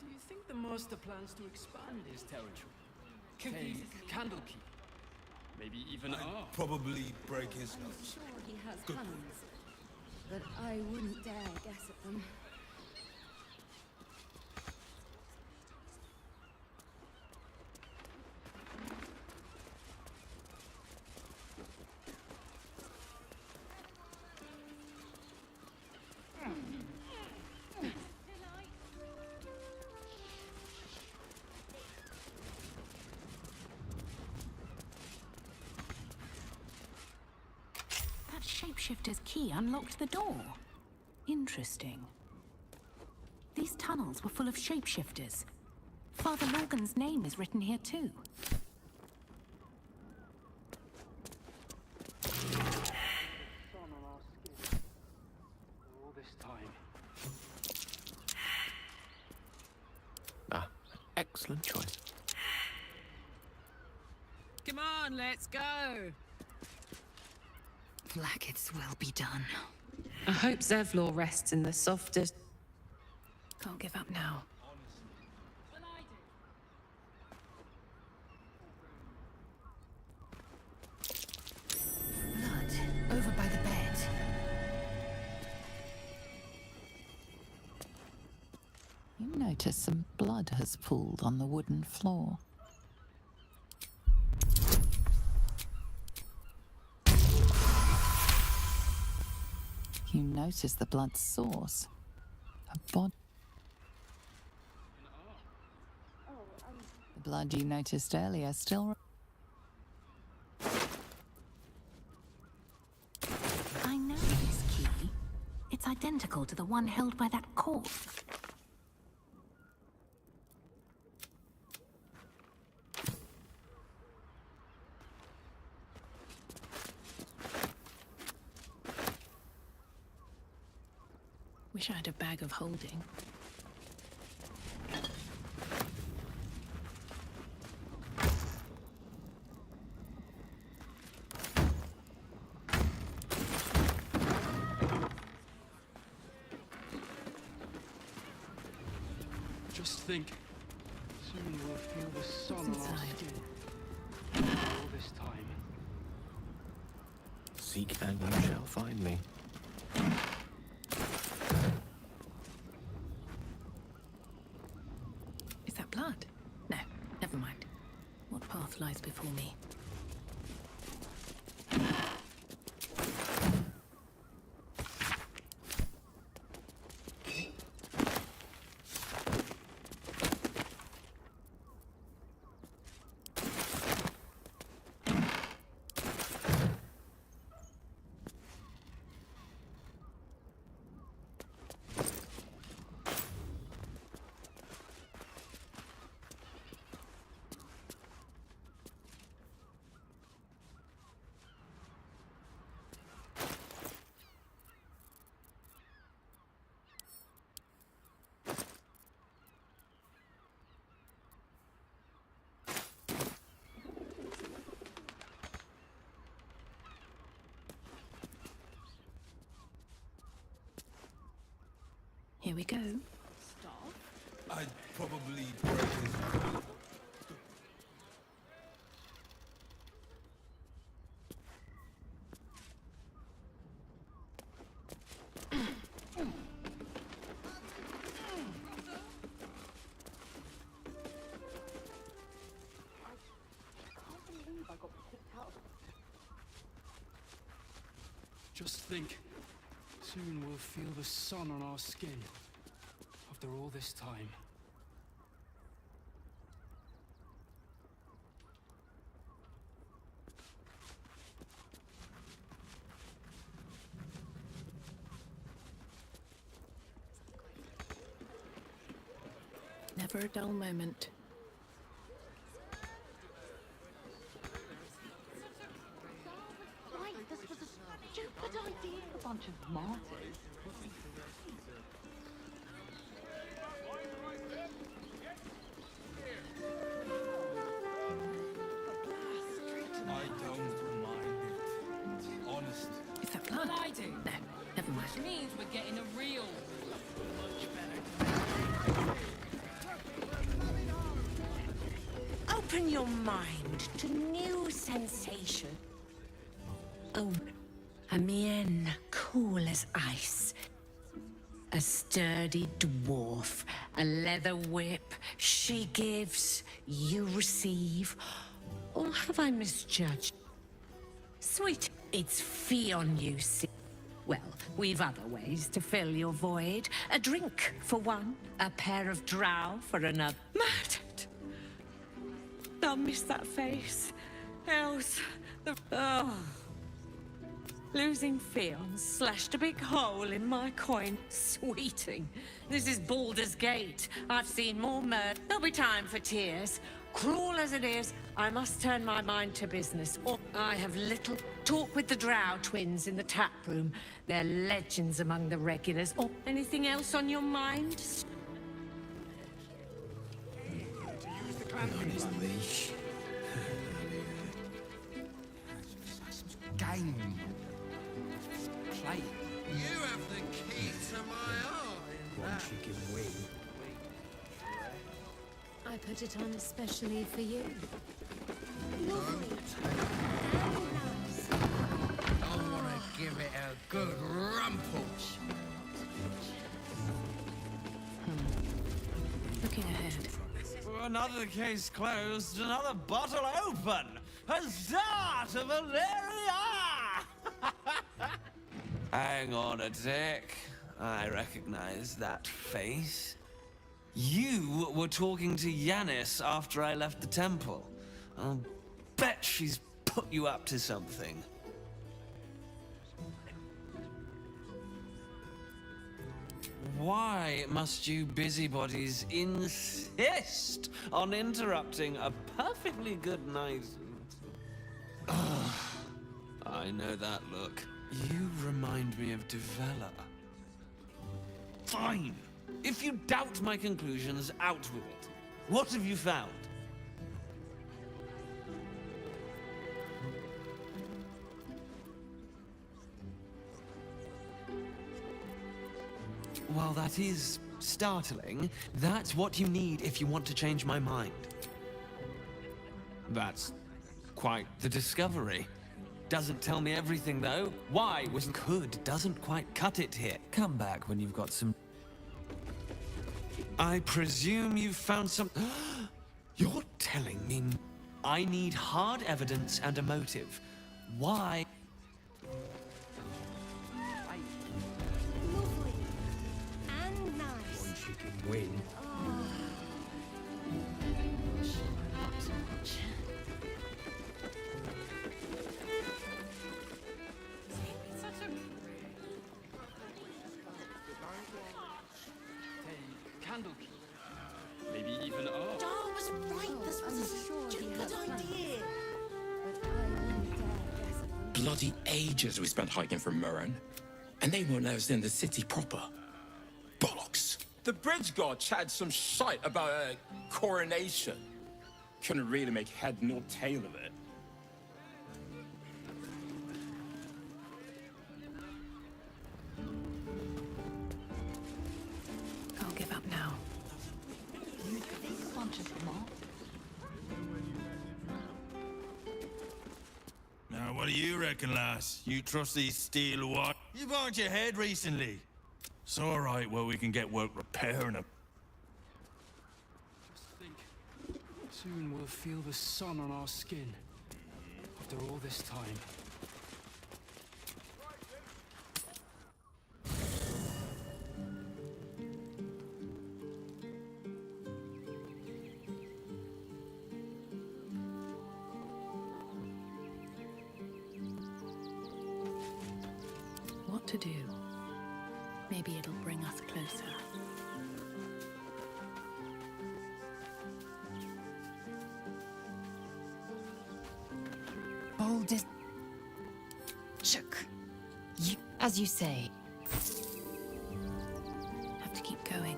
Do you think the Master plans to expand his territory? Take Candlekeep. Maybe even R. Probably break his I'm nose. sure he has Good plans. But I wouldn't dare guess at them. That shapeshifter's key unlocked the door. Interesting. These tunnels were full of shapeshifters. Father Morgan's name is written here too. All this time. Ah, excellent choice. Come on, let's go. Like it's well be done. I hope Zevlor rests in the softest. Can't give up now. Blood over by the bed. You notice some blood has pooled on the wooden floor. You notice the blood's source. A body. The blood you noticed earlier still. I know this key. It's identical to the one held by that corpse. Wish I had a bag of holding. Just think, soon we'll feel the sun on our inside? skin. All this time. Seek and you shall find me. Is that blood? No, never mind. What path lies before me? Here we go. I'd probably break his... Just think, soon we'll feel the sun on our skin. After all this time. Never a dull moment. Right, this was a stupid idea. A bunch of martyrs. I don't mind it. Honest. Is that blood? Well, I do. No, never mind. Which means we're getting a real... Open your mind to new sensation. Oh, a mien cool as ice. A sturdy dwarf, a leather whip. She gives, you receive. Or have I misjudged? Sweet, it's fee on you, see. Well, we've other ways to fill your void. A drink for one, a pair of drow for another. Murdered! I'll miss that face. Else, oh. Losing Fion slashed a big hole in my coin. Sweeting. This is Baldur's Gate. I've seen more murder. There'll be time for tears. Cruel as it is, I must turn my mind to business. Or I have little talk with the Drow twins in the tap room. They're legends among the regulars. Or anything else on your mind? On his leash. Game. Play. You have the key to my heart. One chicken wing. I put it on especially for you. I want to give it a good rumple. Looking ahead. Another case closed, another bottle open. Huzzah to Valeria! Hang on a tick. I recognize that face. You were talking to Yanis after I left the temple. I'll bet she's put you up to something. why must you busybodies insist on interrupting a perfectly good night? I know that look. You remind me of Devella. Fine. If you doubt my conclusions, out with it. What have you found? While that is startling, that's what you need if you want to change my mind. That's quite the discovery. Doesn't tell me everything, though. Why was could doesn't quite cut it here. Come back when you've got some... I presume you've found some... You're telling me I need hard evidence and a motive. Why? Lovely. And nice. One chicken win. Candle key. Maybe even art. Dar was right. This was a good idea. Bloody ages we spent hiking from Murren, and they won't let us in the city proper. Bollocks. The bridge god chatted some shite about a coronation. Couldn't really make head nor tail of it. Can't give up now. You think a bunch of them are? Now, what do you reckon, lass? You trust these steel what? You banged your head recently. It's all right, well, we can get work repairing them. Just think. Soon we'll feel the sun on our skin. After all this time. What to do? Maybe it'll bring us closer. Baldur... Shook. You... As you say. Have to keep going.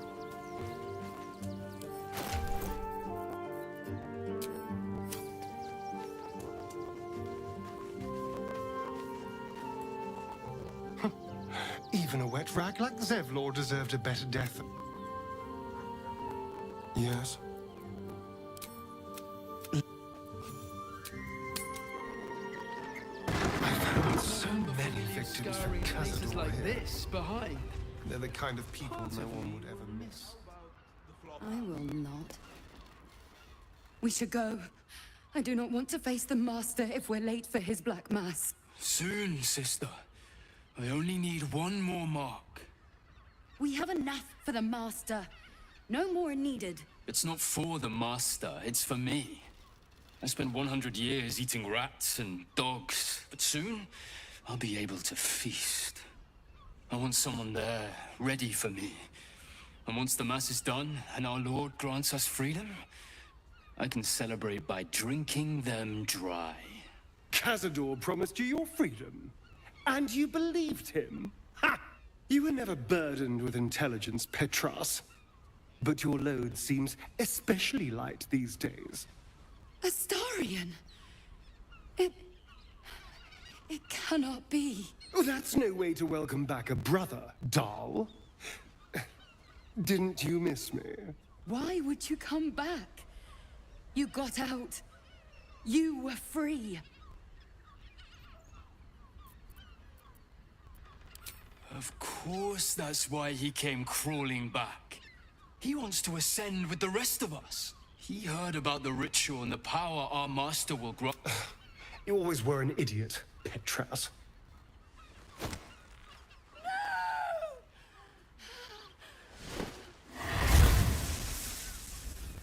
Even a wet rag like Zevlor deserved a better death. Yes. I found so many victims from Places like Cazador here. this behind. They're the kind of people no one would ever miss. I will not. We should go. I do not want to face the Master if we're late for his Black Mass. Soon, sister. I only need one more mark. We have enough for the Master. No more are needed. It's not for the master, it's for me. I spent 100 years eating rats and dogs, but soon I'll be able to feast. I want someone there, ready for me. And once the Mass is done and our Lord grants us freedom, I can celebrate by drinking them dry. Cazador promised you your freedom. And you believed him? Ha! You were never burdened with intelligence, Petras. But your load seems especially light these days. Astarion! It cannot be. Oh, that's no way to welcome back a brother, doll. Didn't you miss me? Why would you come back? You got out. You were free. Of course that's why he came crawling back. He wants to ascend with the rest of us. He heard about the ritual and the power our master will grow. You always were an idiot, Petras.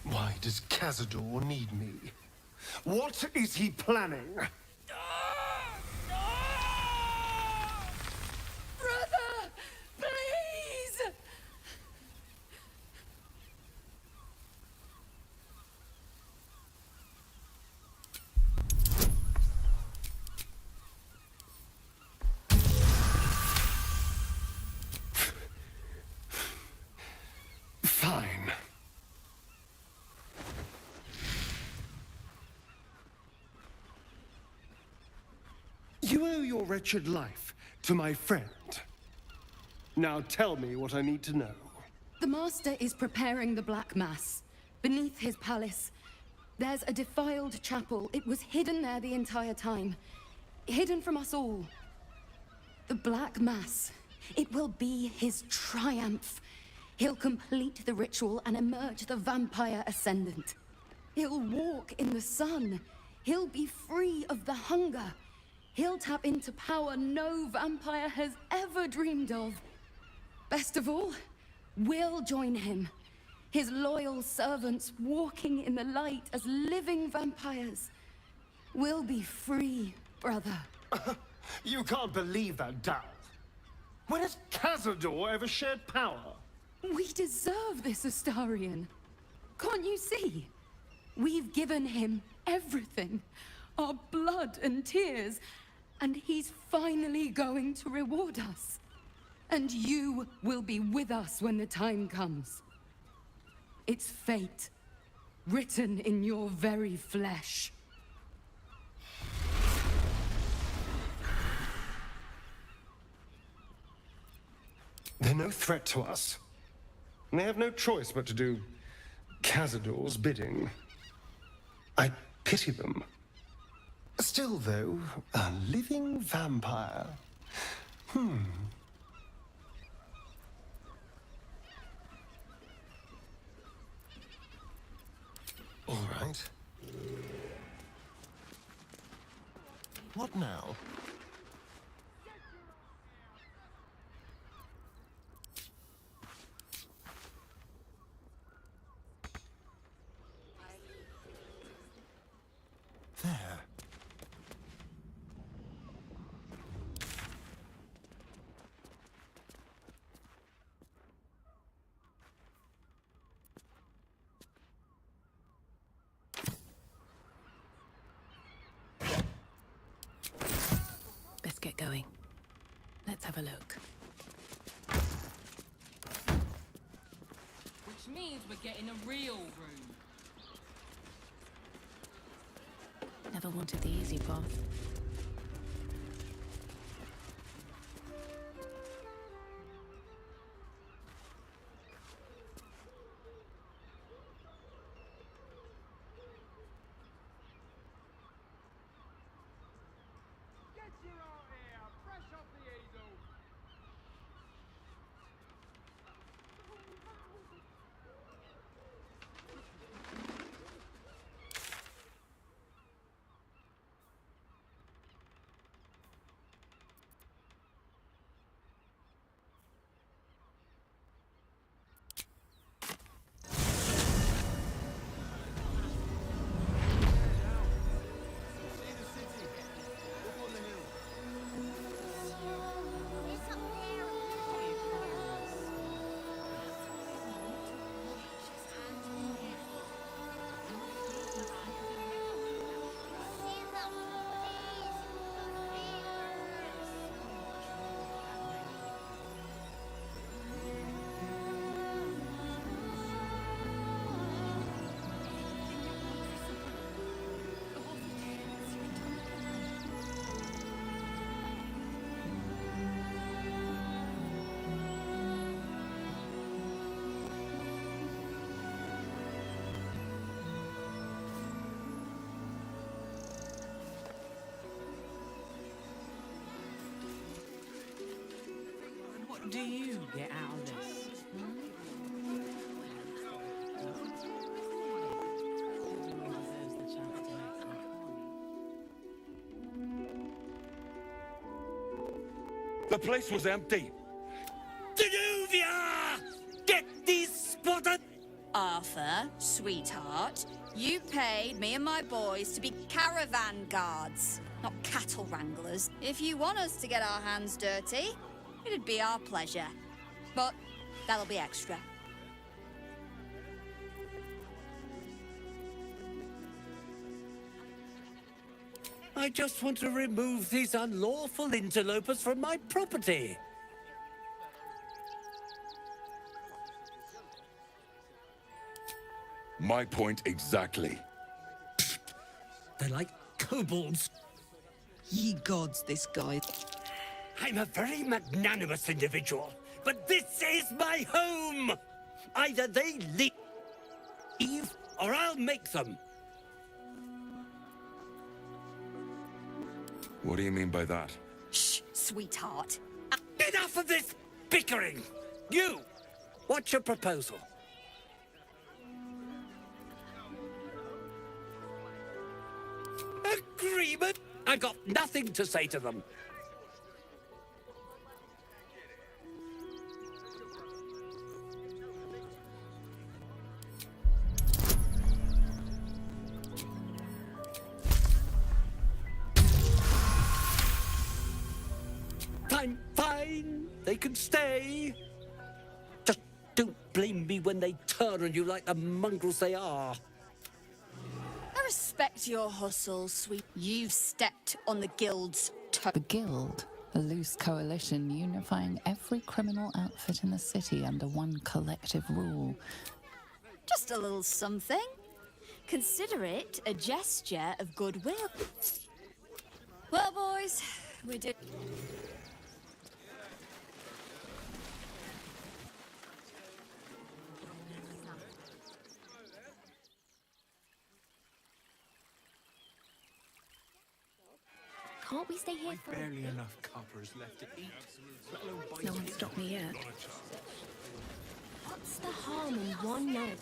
Why does Cazador need me? What is he planning? Brother! Please! your wretched life to my friend. Now tell me what I need to know. The Master is preparing the Black Mass. Beneath his palace, there's a defiled chapel. It was hidden there the entire time. Hidden from us all. The Black Mass. It will be his triumph. He'll complete the ritual and emerge the vampire ascendant. He'll walk in the sun. He'll be free of the hunger. He'll tap into power no vampire has ever dreamed of. Best of all, we'll join him. His loyal servants walking in the light as living vampires. We'll be free, brother. You can't believe that, Dal. When has Cazador ever shared power? We deserve this, Astarion. Can't you see? We've given him everything. Our blood and tears. And he's finally going to reward us. And you will be with us when the time comes. It's fate, written in your very flesh. They're no threat to us. And they have no choice but to do Cazador's bidding. I pity them. Still, though, a living vampire. All right. What now? There. Best get going. Let's have a look. Which means we're getting a real room. Never wanted the easy path. What do you get out of this? The place was empty. Danuvia! Get these spotted! Arthur, sweetheart, you paid me and my boys to be caravan guards, not cattle wranglers. If you want us to get our hands dirty, it'd be our pleasure. But that'll be extra. I just want to remove these unlawful interlopers from my property. My point exactly. They're like kobolds. Ye gods, this guy. I'm a very magnanimous individual, but this is my home! Either they leave, or I'll make them. What do you mean by that? Shh, sweetheart. Enough of this bickering! You! What's your proposal? Agreement? I got nothing to say to them. Fine. They can stay. Just don't blame me when they turn on you like the mongrels they are. I respect your hustle, sweet. You've stepped on the guild's toe. The Guild, a loose coalition unifying every criminal outfit in the city under one collective rule. Just a little something. Consider it a gesture of goodwill. Well, boys, we did. Can't we stay here for... Barely enough coppers left to eat. No one stopped me yet. What's the harm in one note?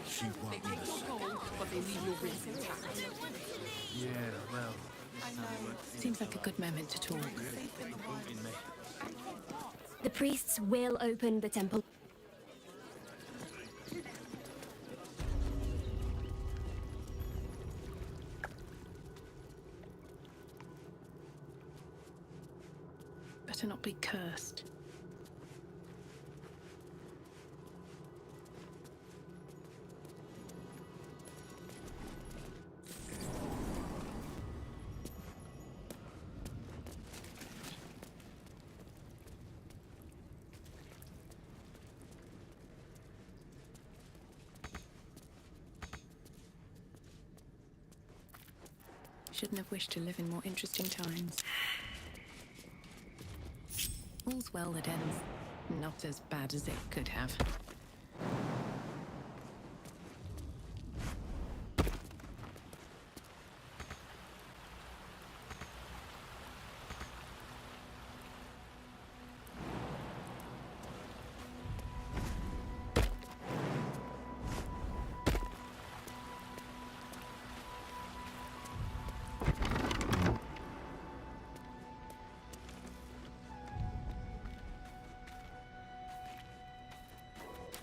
She won't need us. But they leave your wrist intact. Yeah, well. Seems like a good moment to talk. The priests will open the temple. Better not be cursed. Shouldn't have wished to live in more interesting times. All's well that ends not as bad as it could have.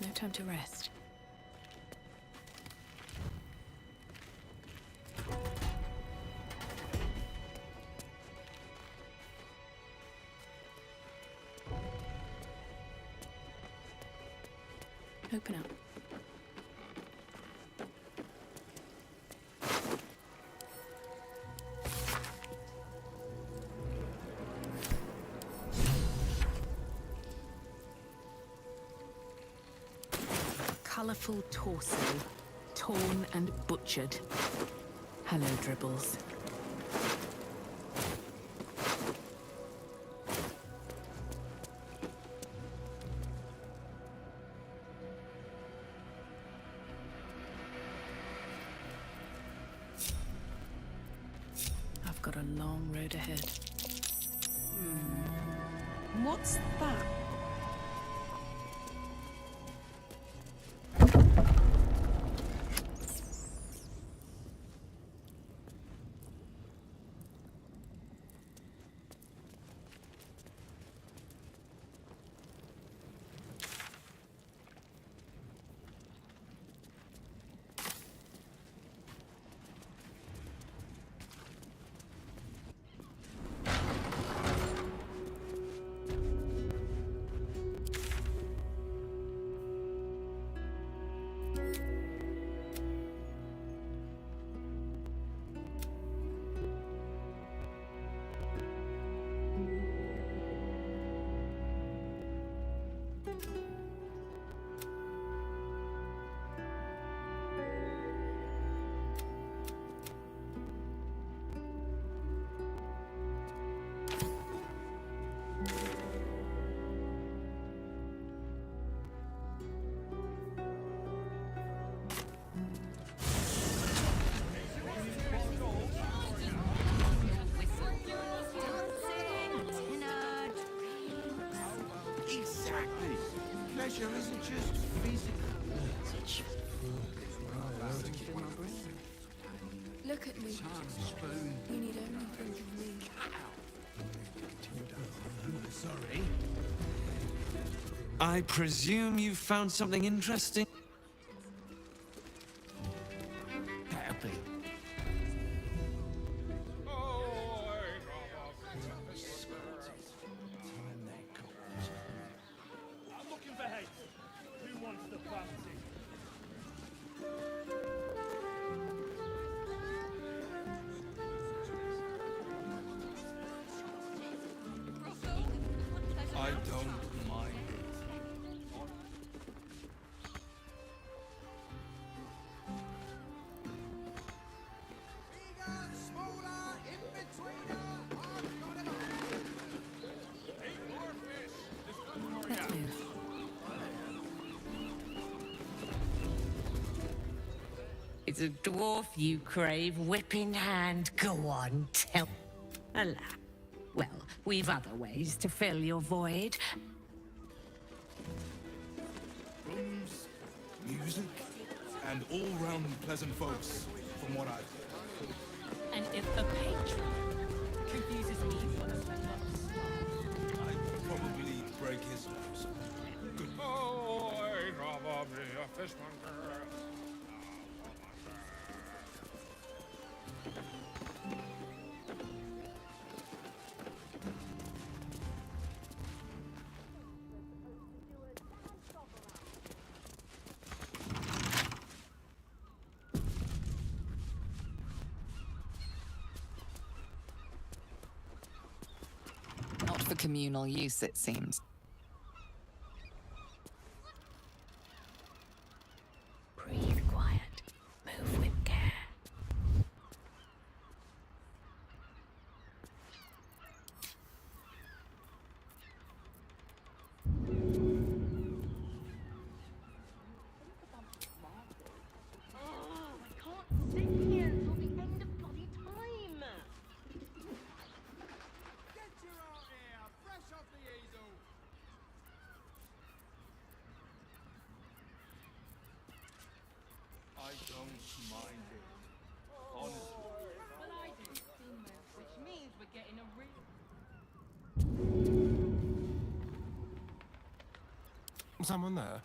No time to rest. Open up. Colourful torso, torn and butchered. Hello, Dribbles. I've got a long road ahead. What's that? Nature isn't just physical. Look at me. You need only think of me. Sorry. I presume you found something interesting? Happy. I'm looking for hate. Who wants the bounty? I don't mind. Let's move. It's a dwarf you crave, whipping hand. Go on, tell. Alas. Well, we've other ways to fill your void. Rooms, music, and all-round pleasant folks, from what I've heard. And if the patron confuses me for the I'd probably break his nose. Good. Oh, I'd rather be a fishmonger. Not for communal use, it seems. breathe quiet. Move with care. I don't mind it. Honestly. Well, I do, which means we're getting a real... Someone there?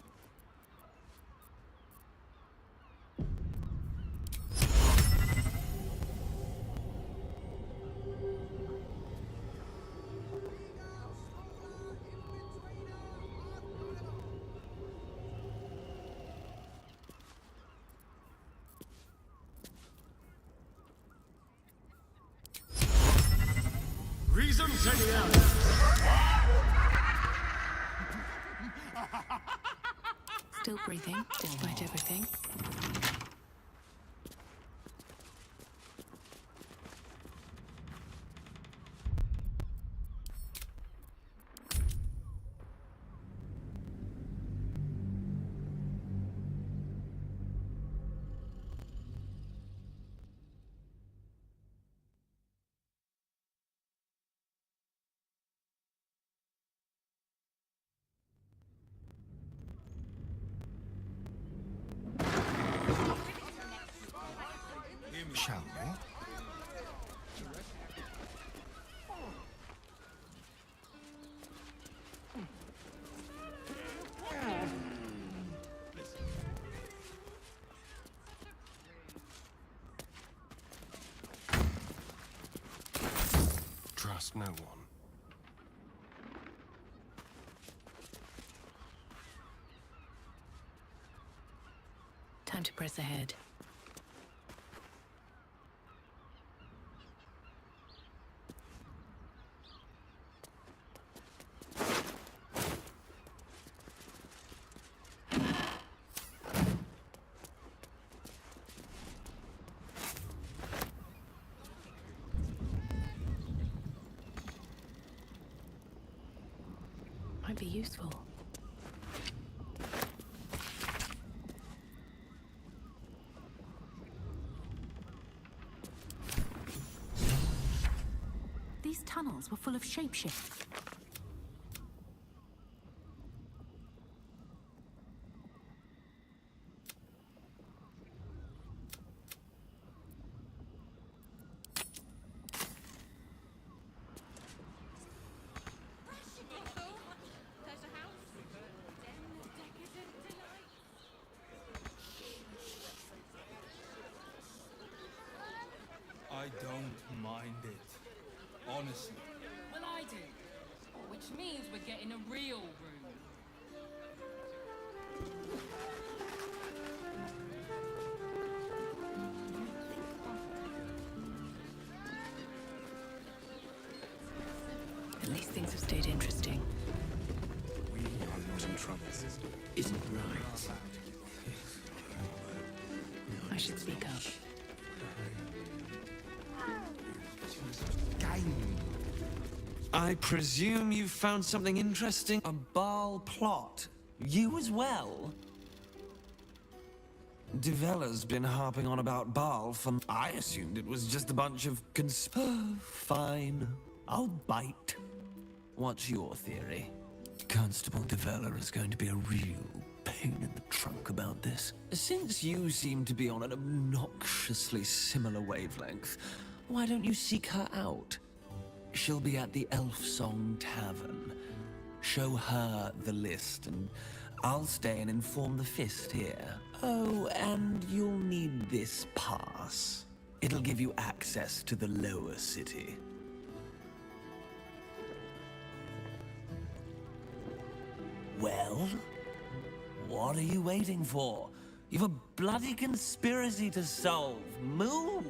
Reason taking out. Still breathing, despite everything. Shall we? Trust no one. Time to press ahead. Might be useful. These tunnels were full of shapeshifts. honestly. Well, I do. Which means we're getting a real room. At least things have stayed interesting. We are not in trouble. Isn't right. I should speak up. I presume you found something interesting? A Baal plot? You as well? Devella's been harping on about Baal for... I assumed it was just a bunch of Fine. I'll bite. What's your theory? Constable Devella is going to be a real pain in the trunk about this. Since you seem to be on an obnoxiously similar wavelength, why don't you seek her out? She'll be at the Elf Song Tavern. Show her the list, and I'll stay and inform the Fist here. Oh, and you'll need this pass. It'll give you access to the lower city. Well, what are you waiting for? You've a bloody conspiracy to solve. Move!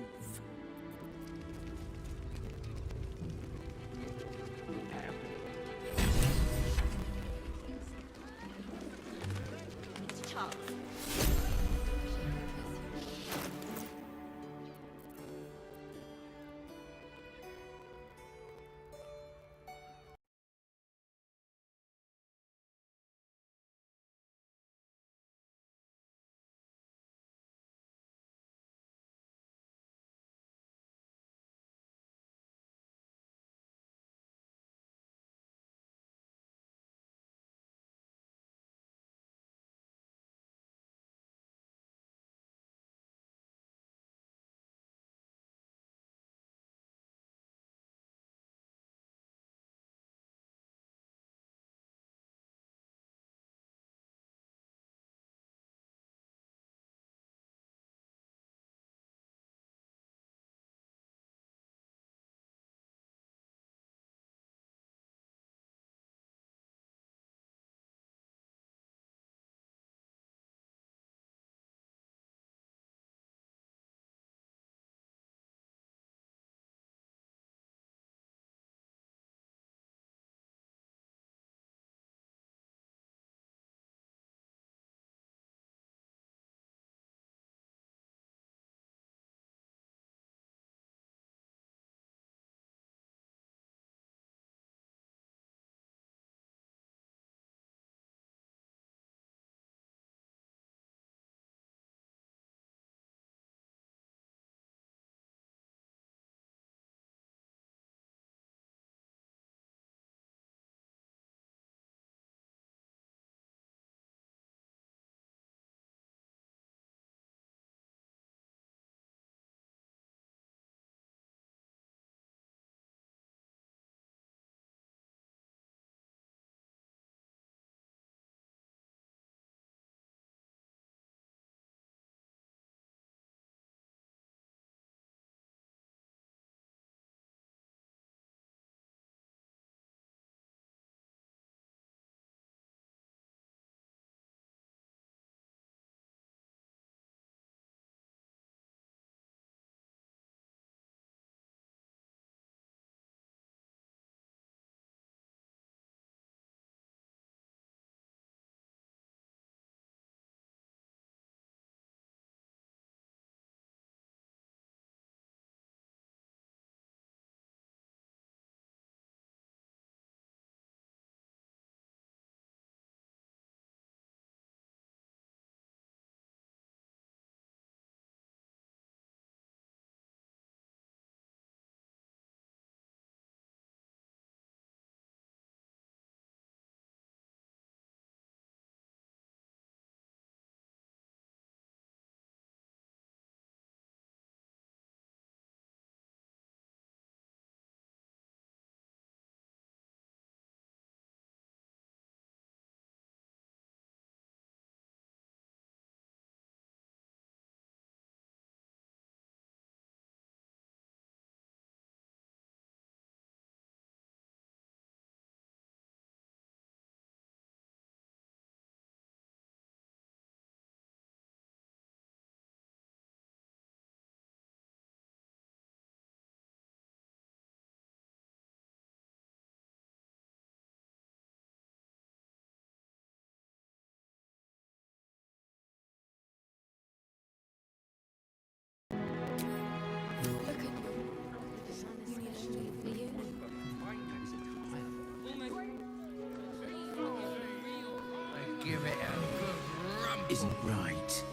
isn't right.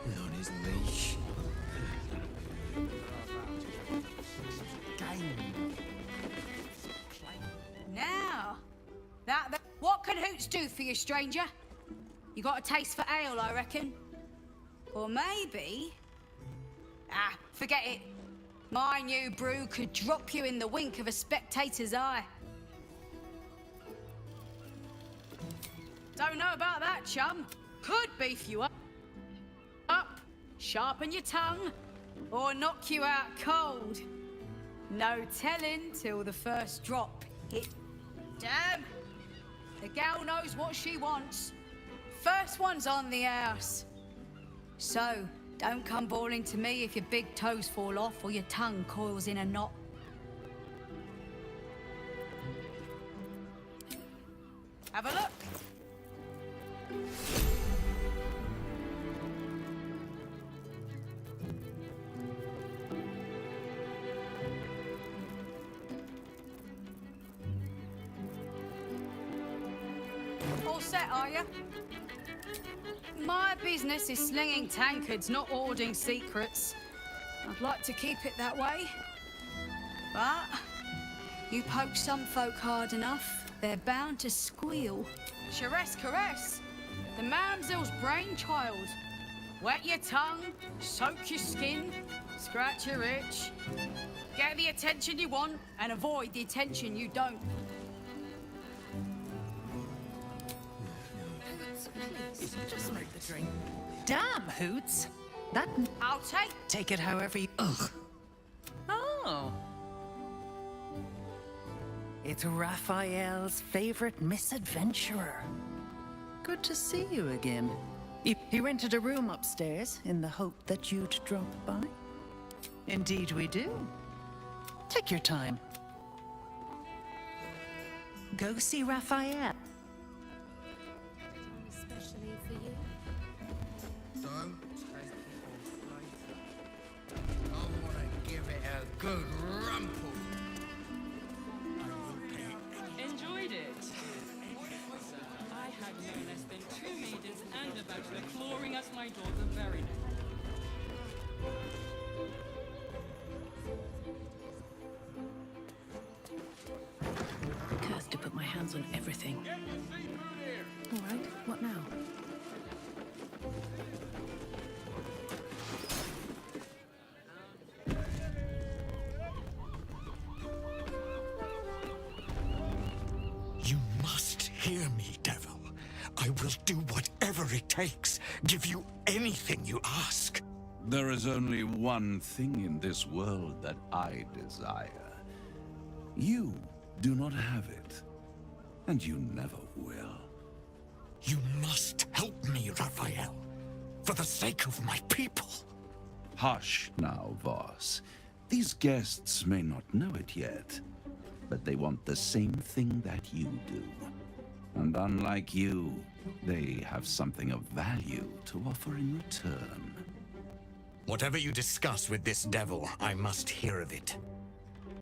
On his leash. Now, what can Hoots do for you, stranger? You got a taste for ale, I reckon. Or maybe... Ah, forget it. My new brew could drop you in the wink of a spectator's eye. Don't know about that, chum. Could beef you up, sharpen your tongue, or knock you out cold. No telling till the first drop hit. Damn! The gal knows what she wants. First one's on the house. So, don't come bawling to me if your big toes fall off or your tongue coils in a knot. Have a look. All set, are you? My business is slinging tankards, not hoarding secrets. I'd like to keep it that way. But you poke some folk hard enough, they're bound to squeal. Caress. The mamsel's brainchild. Wet your tongue, soak your skin, scratch your itch. Get the attention you want and avoid the attention you don't. Just make the drink. Damn, Hoots. That... I'll Take it however you... Ugh. Oh. It's Raphael's favorite misadventurer. Good to see you again. He rented a room upstairs in the hope that you'd drop by. Indeed we do. Take your time. Go see Raphael. Especially for you. Don't take it off later. I want to give it a good rumple. Enjoyed it. I had no less than 2 maidens and a bachelor clawing at my door the very next. Cursed to put my hands on everything. All right, what now? You must hear me, devil. I will do whatever it takes, give you anything you ask. There is only one thing in this world that I desire. You do not have it, and you never will. You must help me, Raphael, for the sake of my people. Hush now, Voss. These guests may not know it yet, but they want the same thing that you do. And unlike you, they have something of value to offer in return. Whatever you discuss with this devil, I must hear of it.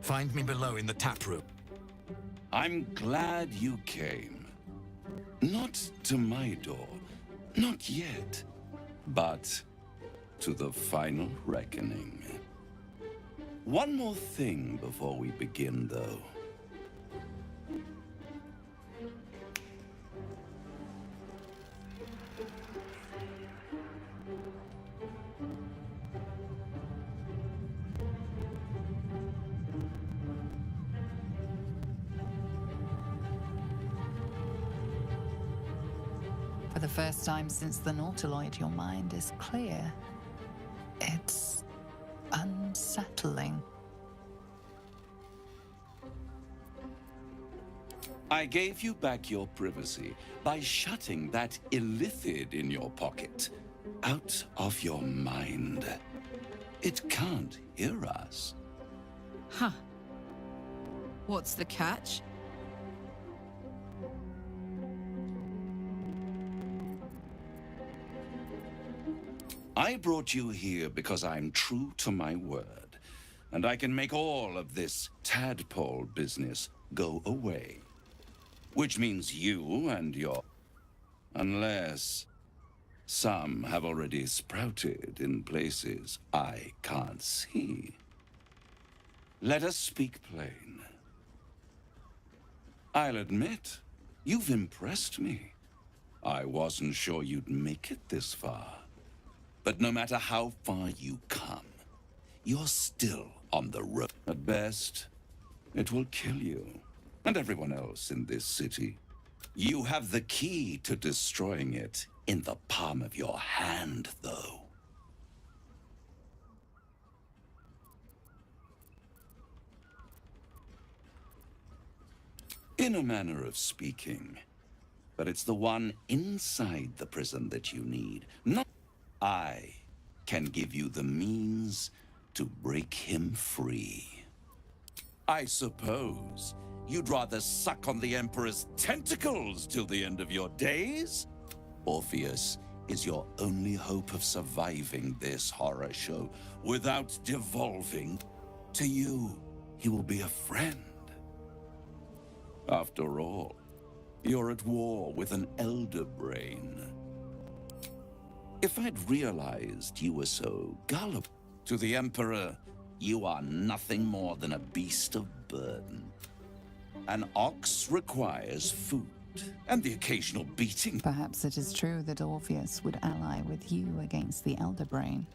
Find me below in the tap room. I'm glad you came. Not to my door, not yet, but to the final reckoning. One more thing before we begin, though. For the first time since the Nautiloid, your mind is clear. It's unsettling. I gave you back your privacy by shutting that illithid in your pocket out of your mind. It can't hear us. Huh. What's the catch? I brought you here because I'm true to my word, and I can make all of this tadpole business go away. Which means you and your... Unless some have already sprouted in places I can't see. Let us speak plain. I'll admit, you've impressed me. I wasn't sure you'd make it this far. But no matter how far you come, you're still on the road. At best, it will kill you and everyone else in this city. You have the key to destroying it in the palm of your hand, though. In a manner of speaking. But it's the one inside the prison that you need. Not I can give you the means to break him free. I suppose you'd rather suck on the Emperor's tentacles till the end of your days? Orpheus is your only hope of surviving this horror show without devolving. To you, he will be a friend. After all, you're at war with an elder brain. If I'd realized you were so gullible, to the Emperor, you are nothing more than a beast of burden. An ox requires food, and the occasional beating. Perhaps it is true that Orpheus would ally with you against the Elder Brain.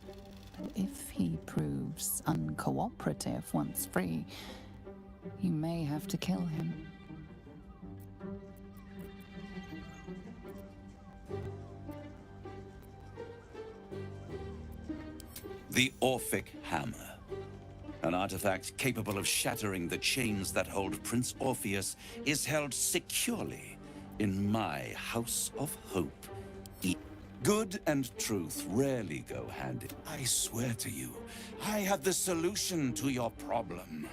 But if he proves uncooperative once free, you may have to kill him. The Orphic Hammer. An artifact capable of shattering the chains that hold Prince Orpheus is held securely in my House of Hope. Good and truth rarely go hand in. I swear to you, I have the solution to your problem.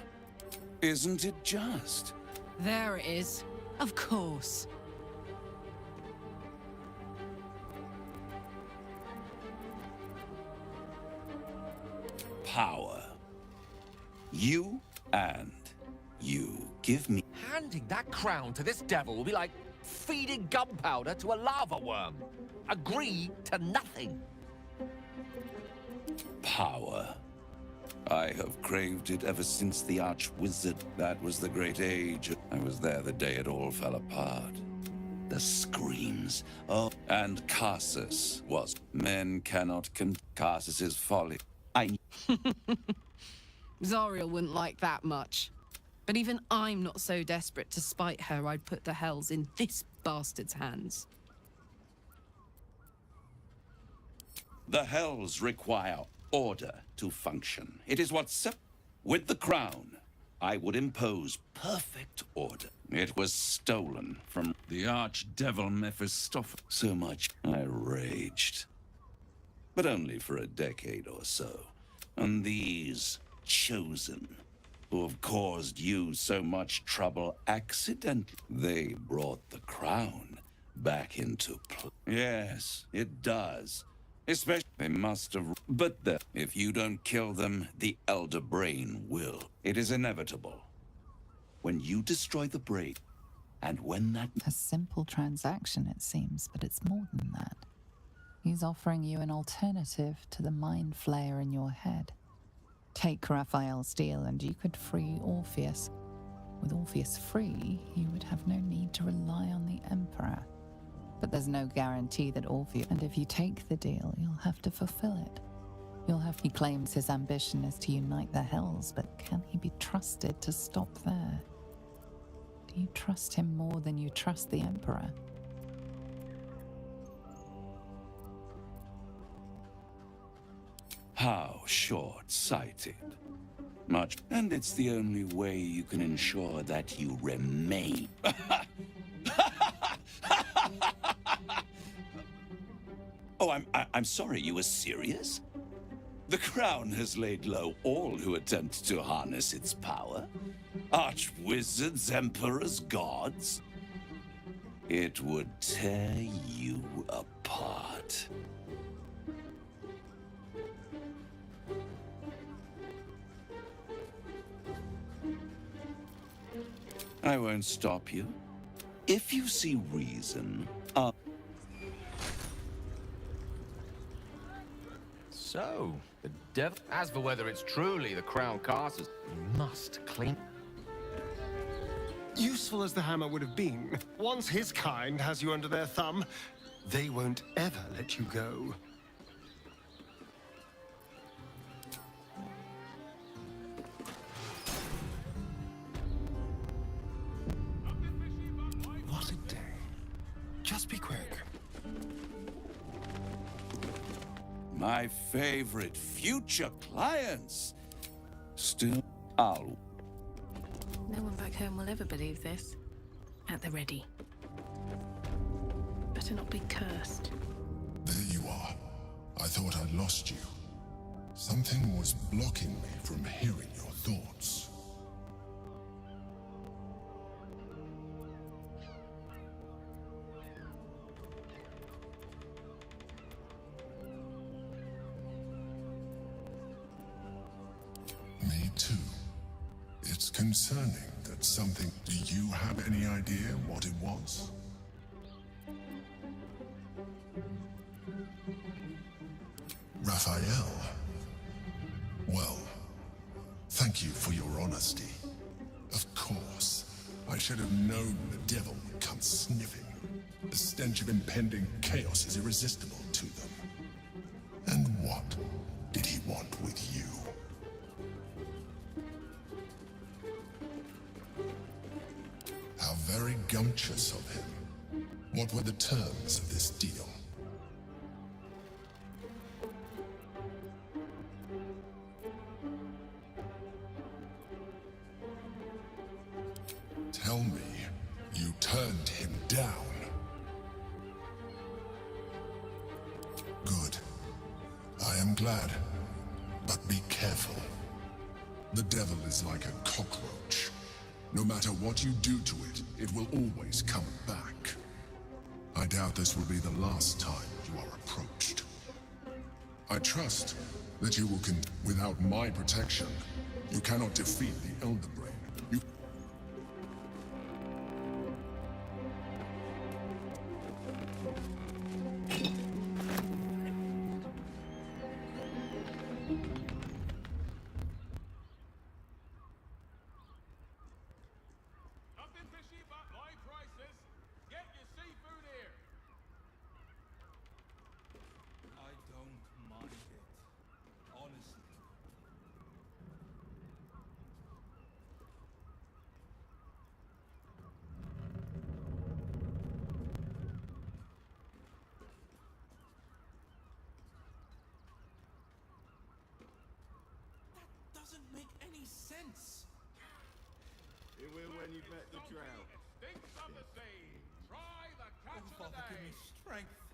Isn't it just? There it is. Of course. Power. You and you give me. Handing that crown to this devil will be like feeding gunpowder to a lava worm. Agree to nothing. Power. I have craved it ever since the Archwizard. That was the great age. I was there the day it all fell apart. The screams. Oh, and Carsus was. Men cannot Carsus's folly. Zariel wouldn't like that much. But even I'm not so desperate to spite her I'd put the hells in this bastard's hands. The hells require order to function. It is what with the crown, I would impose perfect order. It was stolen from the archdevil Mephistopheles. So much I raged. But only for a decade or so. And these chosen, who have caused you so much trouble accidentally, they brought the crown back into play. Yes, it does. Especially, they must have. But if you don't kill them, the Elder Brain will. It is inevitable. When you destroy the brain, and when that. A simple transaction, it seems, but it's more than that. He's offering you an alternative to the mind flayer in your head. Take Raphael's deal and you could free Orpheus. With Orpheus free, you would have no need to rely on the Emperor. But there's no guarantee that Orpheus... And if you take the deal, you'll have to fulfill it. He claims his ambition is to unite the Hells, but can he be trusted to stop there? Do you trust him more than you trust the Emperor? How short-sighted. Much. And it's the only way you can ensure that you remain. Oh, I'm sorry, you were serious? The crown has laid low all who attempt to harness its power. Archwizards, emperors, gods. It would tear you apart. I won't stop you. If you see reason, So, the devil... As for whether it's truly the crown castles, you must clean... Useful as the hammer would have been, once his kind has you under their thumb, they won't ever let you go. What a day. Just be quick. My favorite future clients. Still, I'll... No one back home will ever believe this. At the ready. Better not be cursed. There you are. I thought I'd lost you. Something was blocking me from hearing your thoughts. Me too. It's concerning that something... Do you have any idea what it was? Raphael. Well, thank you for your honesty. Of course, I should have known the devil would come sniffing. The stench of impending chaos is irresistible to them. And what did he want with you? How very gumptious of him. What were the terms of this deal? Tell me, you turned him down. Good. I am glad. But be careful. The devil is like a cockroach. No matter what you do to it, it will always come back. I doubt this will be the last time you are approached. I trust that you will without my protection, you cannot defeat the Elder Brain. You... Nothing fishy but my prices. Get your seafood here. I don't mind it. Honestly. That doesn't make any sense. It will when you bet the drought. Stinks of the sea. Try the catch of the day. Strength.